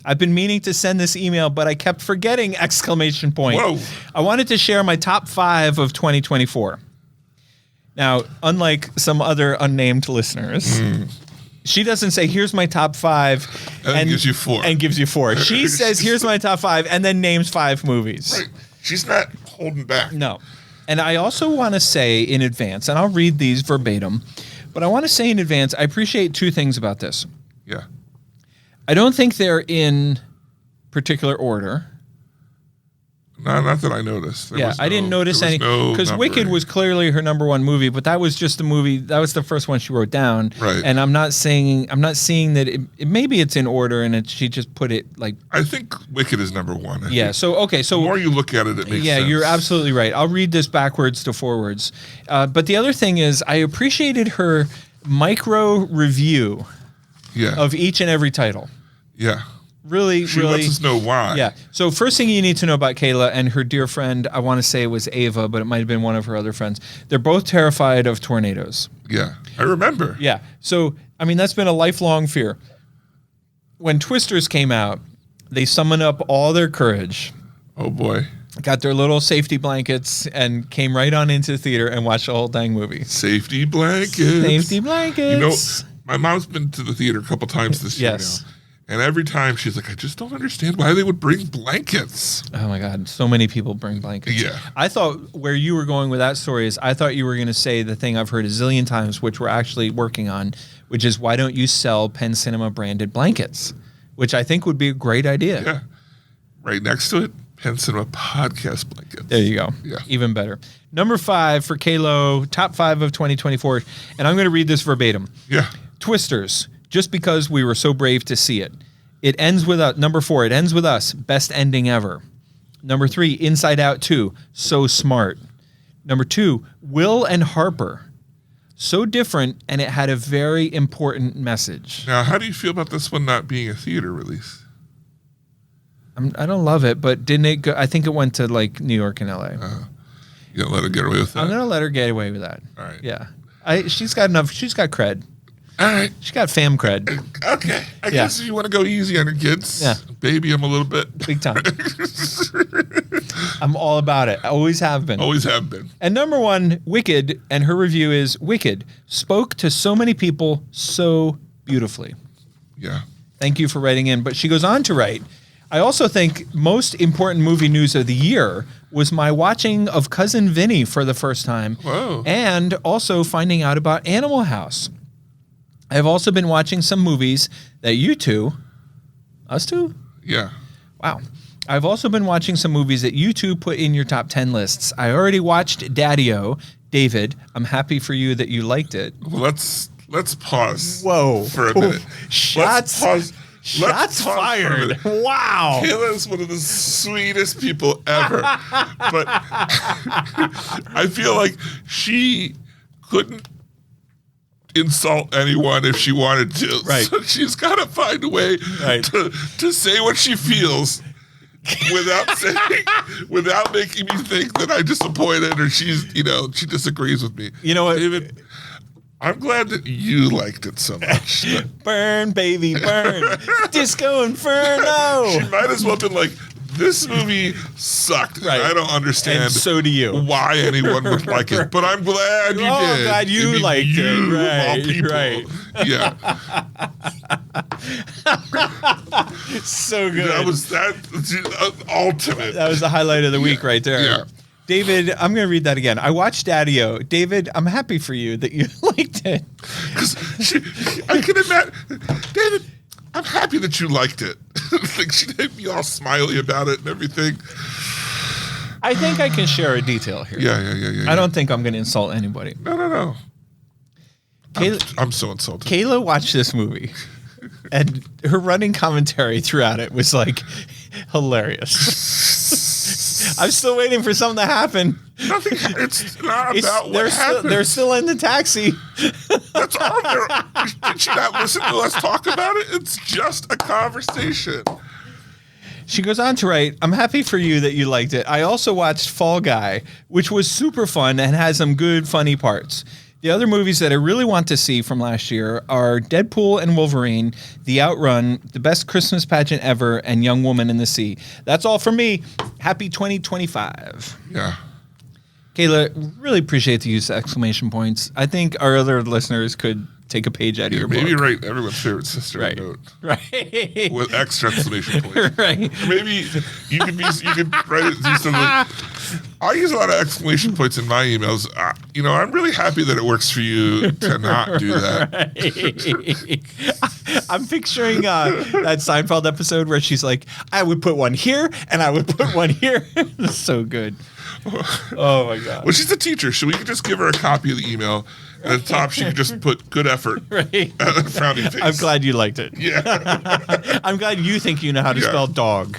I've been meaning to send this email, but I kept forgetting exclamation point. Whoa. I wanted to share my top 5 of 2024. Now, unlike some other unnamed listeners, she doesn't say, here's my top 5. And gives you 4. And gives you 4. She says, here's my top 5, and then names 5 movies. Right. She's not holding back. No. And I also want to say in advance, and I'll read these verbatim, but I want to say in advance, I appreciate 2 things about this. Yeah. I don't think they're in particular order. No, not that I noticed. I didn't notice any, because Wicked was clearly her number 1 movie, but that was just the movie. That was the first one she wrote down. Right. And I'm not seeing that maybe it's in order, and she just put it like. I think Wicked is number 1. So the more you look at it, it makes sense. Yeah, you're absolutely right. I'll read this backwards to forwards. But the other thing is, I appreciated her micro review. Yeah. Of each and every title. Yeah. She lets us know why. Yeah. So first thing you need to know about Kayla and her dear friend, I want to say it was Ava, but it might have been one of her other friends. They're both terrified of tornadoes. Yeah. I remember. Yeah. So, I mean, that's been a lifelong fear. When Twisters came out, they summoned up all their courage. Oh, boy. Got their little safety blankets and came right on into the theater and watched the whole dang movie. Safety blankets. Safety blankets. My mom's been to the theater a couple times this year now. And every time she's like, I just don't understand why they would bring blankets. Oh, my God. So many people bring blankets. Yeah. I thought where you were going with that story is I thought you were going to say the thing I've heard a zillion times, which we're actually working on, which is why don't you sell Penn Cinema branded blankets, which I think would be a great idea. Yeah. Right next to it, Penn Cinema podcast blankets. There you go. Yeah. Even better. Number 5 for Kaylo, top 5 of 2024. And I'm going to read this verbatim. Yeah. Twisters, just because we were so brave to see it. It ends with number 4, it ends with us, best ending ever. Number 3, Inside Out 2, so smart. Number 2, Will and Harper, so different, and it had a very important message. Now, how do you feel about this one not being a theater release? I don't love it, but didn't it go? I think it went to like New York and LA. You gonna let her get away with that? I'm gonna let her get away with that. All right. Yeah. She's got enough. She's got cred. All right. She got fam cred. Okay. I guess if you want to go easy on your kids, baby them a little bit. Big time. I'm all about it. I always have been. Always have been. And number 1, Wicked, and her review is Wicked spoke to so many people so beautifully. Yeah. Thank you for writing in. But she goes on to write, I also think most important movie news of the year was my watching of Cousin Vinny for the first time. Whoa. And also finding out about Animal House. I've also been watching some movies that you two, us two? Yeah. Wow. I've also been watching some movies that you two put in your top 10 lists. I already watched Daddy-O. David, I'm happy for you that you liked it. Well, let's pause. Whoa. For a minute. Shots Let's pause Shots for a fired. minute. Wow. Kayla is one of the sweetest people ever. But I feel like she couldn't insult anyone if she wanted to. Right. So she's got to find a way Right. to say what she feels without making me think that I disappointed or she disagrees with me. You know what? David, I'm glad that you liked it so much. Burn, baby, burn. Disco Inferno. She might as well have been like, this movie sucked. and Right. I don't understand And so do you. why anyone would like it. But I'm glad you Oh, did. glad you I mean, liked it. you, of all Right, people. right. Yeah. So good. That was ultimate. That was the highlight of the week right there. Yeah. David, I'm going to read that again. I watched Daddy-O. David, I'm happy for you that you liked it. Because I can imagine, David, I'm happy that you liked it. Like she made me all smiley about it and everything. I think I can share a detail here. Yeah. I don't think I'm going to insult anybody. No. I'm so insulted. Kayla watched this movie, and her running commentary throughout it was like hilarious. I'm still waiting for something to happen. Nothing. It's not about what happened. They're still in the taxi. That's all there. Did she not listen to us talk about it? It's just a conversation. She goes on to write, I'm happy for you that you liked it. I also watched Fall Guy, which was super fun and has some good, funny parts. The other movies that I really want to see from last year are Deadpool and Wolverine, The Outrun, The Best Christmas Pageant Ever, and Young Woman in the Sea. That's all from me. Happy 2025. Yeah. Kayla, really appreciate the use of exclamation points. I think our other listeners could take a page out of your Maybe book. write everyone's favorite sister a note Right. with extra exclamation points. Right. Maybe you could write it. Do something. I use a lot of exclamation points in my emails. I'm really happy that it works for you to not do that. I'm picturing that Seinfeld episode where she's like, I would put one here and I would put one here. It's so good. Oh my God. Well, she's a teacher, so we could just give her a copy of the email. And at the top, she could just put good effort. Right. Frowning face. I'm glad you liked it. Yeah. I'm glad you think you know how to Yeah. spell dog.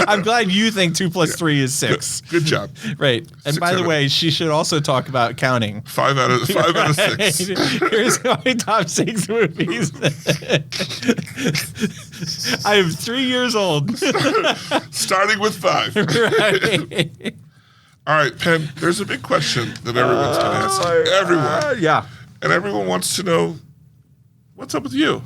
I'm glad you think 2 + 3 is 6. Good job. Right. And 6 by out the of- way, she should also talk about counting. 5 out of 6. Here's my top 6 movies. I am 3 years old. Starting with 5. Right. All right, Penn, there's a big question that everyone's going to ask. Everyone. Yeah. And everyone wants to know, what's up with you?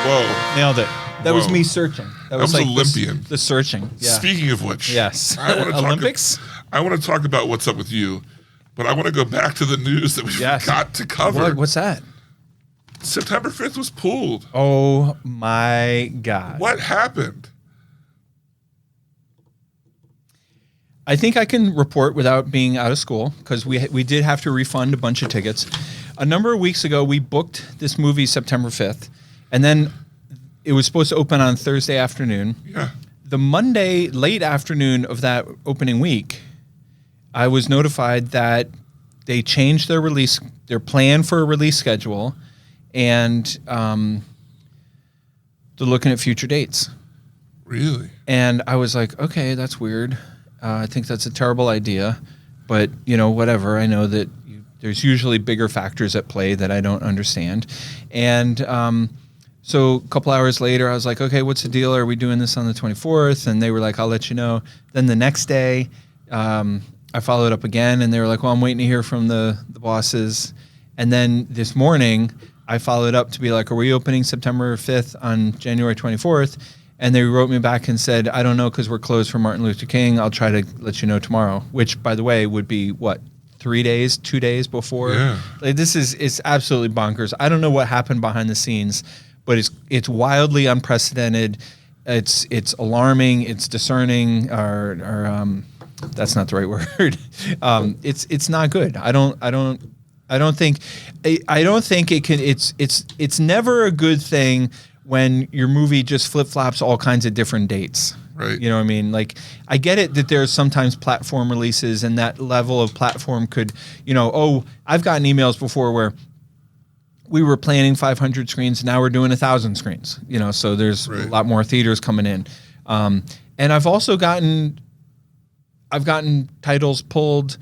Whoa. Nailed it. That was Whoa. me searching. That was like Olympian. The searching. Yeah. Speaking of which, Yes. I wanna talk- Olympics? I want to talk about what's up with you, but I want to go back to the news that we've Yes. got to cover. What's that? September 5th was pulled. Oh my God. What happened? I think I can report without being out of school because we did have to refund a bunch of tickets. A number of weeks ago, we booked this movie September 5th, and then it was supposed to open on Thursday afternoon. Yeah. The Monday late afternoon of that opening week, I was notified that they changed their plan for a release schedule, and they're looking at future dates. Really? And I was like, okay, that's weird. I think that's a terrible idea, but whatever. I know that there's usually bigger factors at play that I don't understand. And so a couple hours later, I was like, okay, what's the deal? Are we doing this on the 24th? And they were like, I'll let you know. Then the next day, I followed up again, and they were like, well, I'm waiting to hear from the bosses. And then this morning, I followed up to be like, are we opening September 5th on January 24th? And they wrote me back and said, I don't know because we're closed for Martin Luther King. I'll try to let you know tomorrow, which, by the way, would be, 2 days before? Yeah. Like, it's absolutely bonkers. I don't know what happened behind the scenes, but it's wildly unprecedented. It's alarming. It's discerning. Or that's not the right word. It's not good. I don't think it can. It's never a good thing when your movie just flip flops all kinds of different dates. Right. You know what I mean? Like, I get it that there's sometimes platform releases, and that level of platform could, I've gotten emails before where we were planning 500 screens, now we're doing 1,000 screens. So there's a lot more theaters coming in. And I've also gotten titles pulled,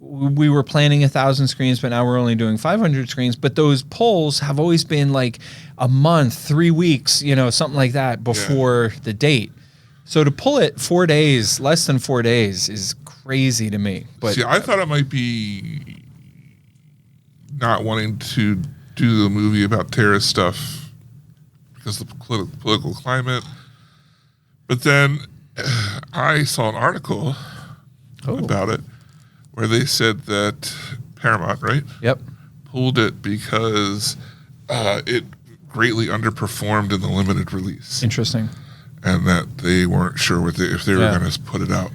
we were planning 1,000 screens, but now we're only doing 500 screens. But those polls have always been like a month, 3 weeks, something like that before the date. So to pull it 4 days, less than 4 days, is crazy to me. But see, I thought it might be not wanting to do the movie about terrorist stuff because of the political climate. But then I saw an article about it where they said that Paramount, right? Yep. Pulled it because it greatly underperformed in the limited release. Interesting. And that they weren't sure if they were going to put it out.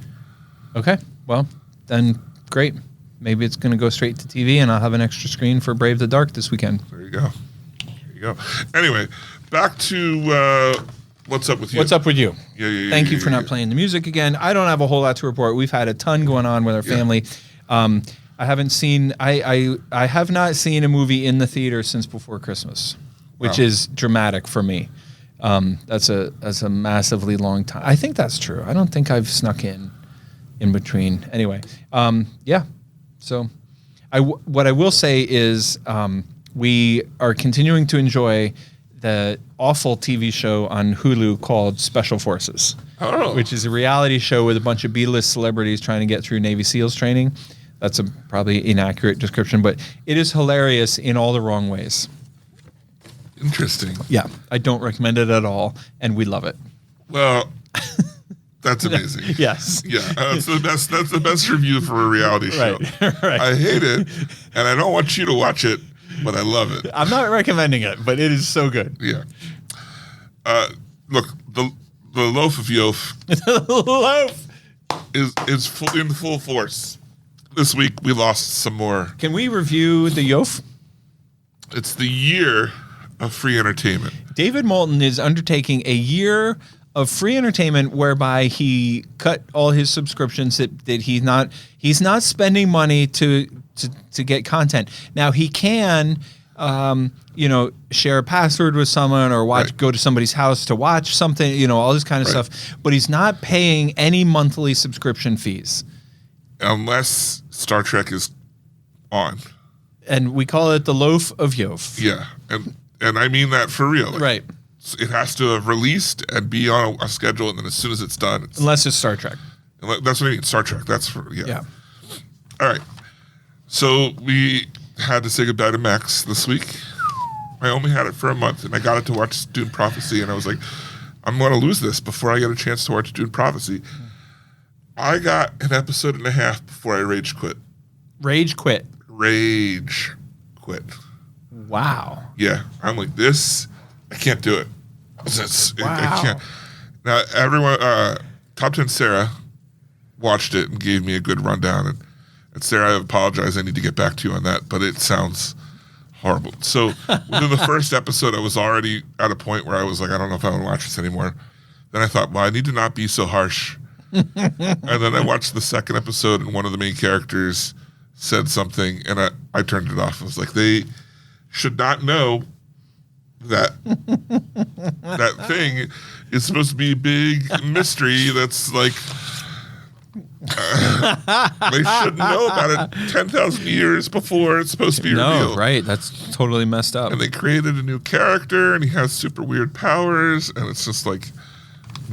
Okay. Well, then great. Maybe it's going to go straight to TV, and I'll have an extra screen for Brave the Dark this weekend. There you go. Anyway, back to what's up with you. What's up with you? Yeah. Thank you for not playing the music again. I don't have a whole lot to report. We've had a ton going on with our family. I haven't seen. I have not seen a movie in the theater since before Christmas, which is dramatic for me. That's a massively long time. I think that's true. I don't think I've snuck in between. Anyway, So, what I will say is we are continuing to enjoy the awful TV show on Hulu called Special Forces, which is a reality show with a bunch of B-list celebrities trying to get through Navy SEALs training. That's a probably inaccurate description, but it is hilarious in all the wrong ways. Interesting. Yeah, I don't recommend it at all, and we love it. Well, that's amazing. Yes. Yeah, that's the best. That's the best review for a reality show. Right. I hate it, and I don't want you to watch it, but I love it. I'm not recommending it, but it is so good. Yeah. Look, the loaf of Yof Loaf. is in full force. This week we lost some more. Can we review the Yof? It's the year of free entertainment. David Moulton is undertaking a year of free entertainment whereby he cut all his subscriptions that he's not spending money to get content. Now he can share a password with someone or go to somebody's house to watch something, all this kind of stuff, but he's not paying any monthly subscription fees. Unless Star Trek is on. And we call it the loaf of Yof. Yeah. And I mean that for real. Right. It has to have released and be on a schedule, and then as soon as it's done, unless it's Star Trek. That's what I mean. Star Trek. That's for Yeah. All right. So we had to say goodbye to Max this week. I only had it for a month, and I got it to watch Dune Prophecy, and I was like, I'm going to lose this before I get a chance to watch Dune Prophecy. I got an episode and a half before I rage quit. Rage quit. Rage quit. Wow. Yeah. I'm like, this, I can't do it. I can't. Now, everyone, Top 10 Sarah watched it and gave me a good rundown. And Sarah, I apologize. I need to get back to you on that, but it sounds horrible. So within the first episode, I was already at a point where I was like, I don't know if I want to watch this anymore. Then I thought, well, I need to not be so harsh. And then I watched the second episode, and one of the main characters said something, and I turned it off. I was like, they should not know that that thing is supposed to be a big mystery that's like they should know about it 10,000 years before it's supposed to be revealed. No, right. That's totally messed up. And they created a new character, and he has super weird powers, and it's just like,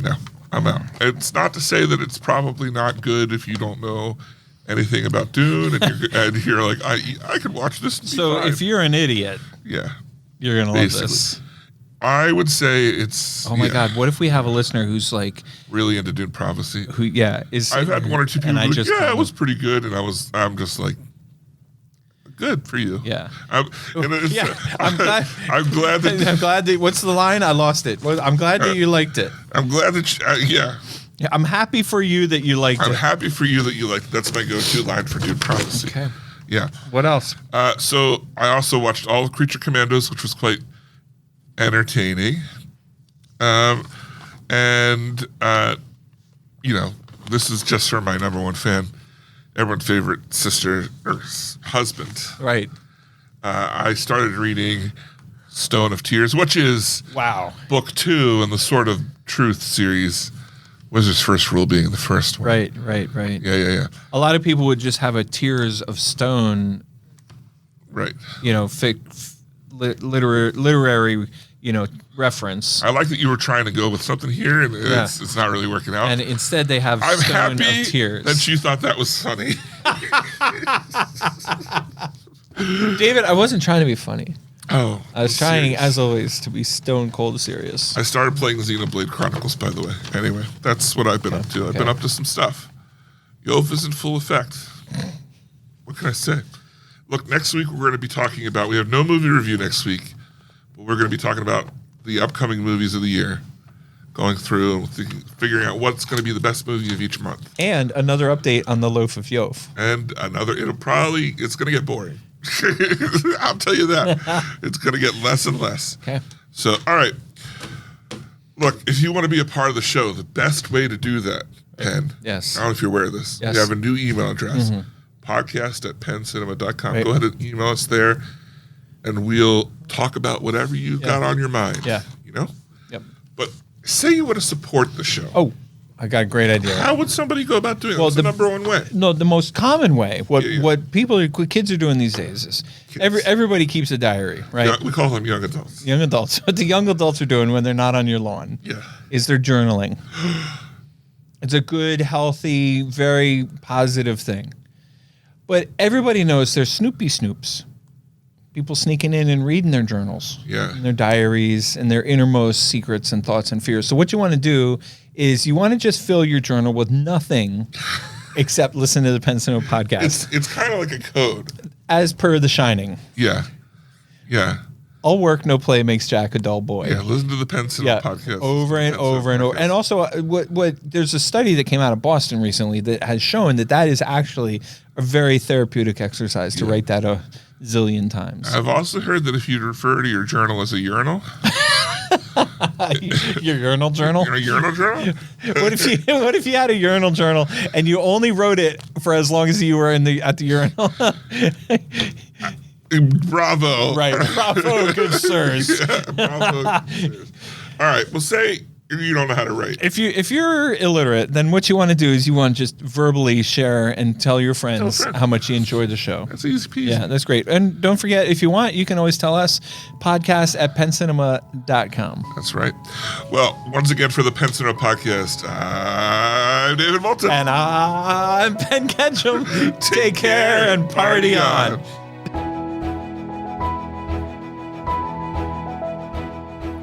no, I'm out. It's not to say that it's probably not good if you don't know anything about Dune, and you're like, I could watch this. So if you're an idiot, you're gonna love this. I would say it's. Oh my God! What if we have a listener who's like really into Dune Prophecy? Is. I've had one or two people. And it was pretty good, and I'm just like, Good for you. Yeah. I'm glad. I'm glad that. I'm glad that. What's the line? I lost it. I'm glad that you liked it. I'm glad that. Yeah. Yeah, I'm happy for you that you liked I'm it. happy for you that you liked it. That's my go-to line for Dude Prophecy. Okay. Yeah. What else? So I also watched all of Creature Commandos, which was quite entertaining. This is just for my number one fan, everyone's favorite sister or husband. Right. I started reading Stone of Tears, which is Wow. book 2 in the Sword of Truth series. Wizard's First Rule being the first one. Right. Yeah. A lot of people would just have a Tears of Stone, Right. literary, reference. I like that you were trying to go with something here, and it's not really working out. And instead they have I'm Stone happy of Tears. that you thought that was funny. David, I wasn't trying to be funny. Oh. I was trying, serious. as always, to be stone cold serious. I started playing Xenoblade Chronicles, by the way. Anyway, that's what I've been up to. I've been up to some stuff. Yov is in full effect. What can I say? Look, next week we're going to be talking about, we have no movie review next week, but we're going to be talking about the upcoming movies of the year, going through and figuring out what's going to be the best movie of each month. And another update on the Loaf of Yov. And it's going to get boring. I'll tell you that. It's going to get less and less. Okay. So, all right. Look, if you want to be a part of the show, the best way to do that, Penn. Yes. I don't know if you're aware of this. Yes. We have a new email address, podcast@penncinema.com. Right. Go ahead and email us there, and we'll talk about whatever you've got on your mind. Yeah. Yep. But say you want to support the show. Oh, I got a great idea. How would somebody go about doing it? Well, What's the number one way? No, the most common way. What Yeah. kids are doing these days is everybody keeps a diary, right? Yeah, we call them young adults. Young adults. What the young adults are doing when they're not on your lawn is they're journaling. It's a good, healthy, very positive thing. But everybody knows there's Snoopy Snoops. People sneaking in and reading their journals, and their diaries, and their innermost secrets and thoughts and fears. So what you want to do is you want to just fill your journal with nothing except listen to the Penn Cinema podcast. It's kind of like a code. As per The Shining. Yeah. All work, no play makes Jack a dull boy. Yeah, listen to the Penn Cinema podcast. Over and over and over. And also, what there's a study that came out of Boston recently that has shown that is actually a very therapeutic exercise to write that a zillion times. I've also heard that if you refer to your journal as a urinal. Your urinal journal? A urinal journal? What if you had a urinal journal and you only wrote it for as long as you were at the urinal? Bravo. Right. Bravo, good sirs. Bravo, good sirs. All right. Well, say you don't know how to write. If you're illiterate, then what you want to do is you want to just verbally share and tell your friends how much you enjoy the show. That's easy peasy. Yeah, that's great. And don't forget, if you want, you can always tell us, podcast@penncinema.com. That's right. Well, once again for the Penn Cinema podcast, I'm David Moulton. And I'm Penn Ketchum. Take care and party on.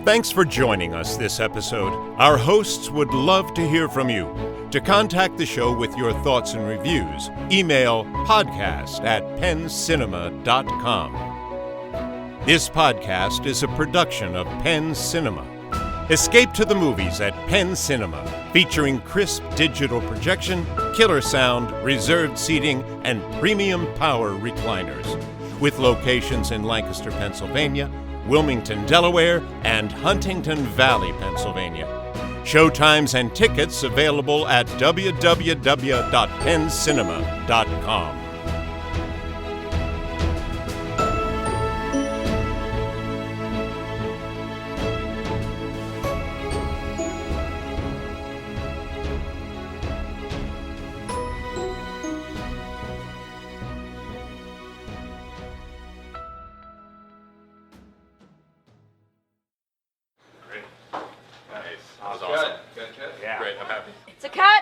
Thanks for joining us this episode. Our hosts would love to hear from you. To contact the show with your thoughts and reviews, email podcast@penncinema.com. This podcast is a production of Penn Cinema. Escape to the movies at Penn Cinema, featuring crisp digital projection, killer sound, reserved seating, and premium power recliners. With locations in Lancaster, Pennsylvania, Wilmington, Delaware, and Huntington Valley, Pennsylvania. Showtimes and tickets available at www.penncinema.com. That was awesome. Good. Yeah. Great. I'm happy. It's a cut.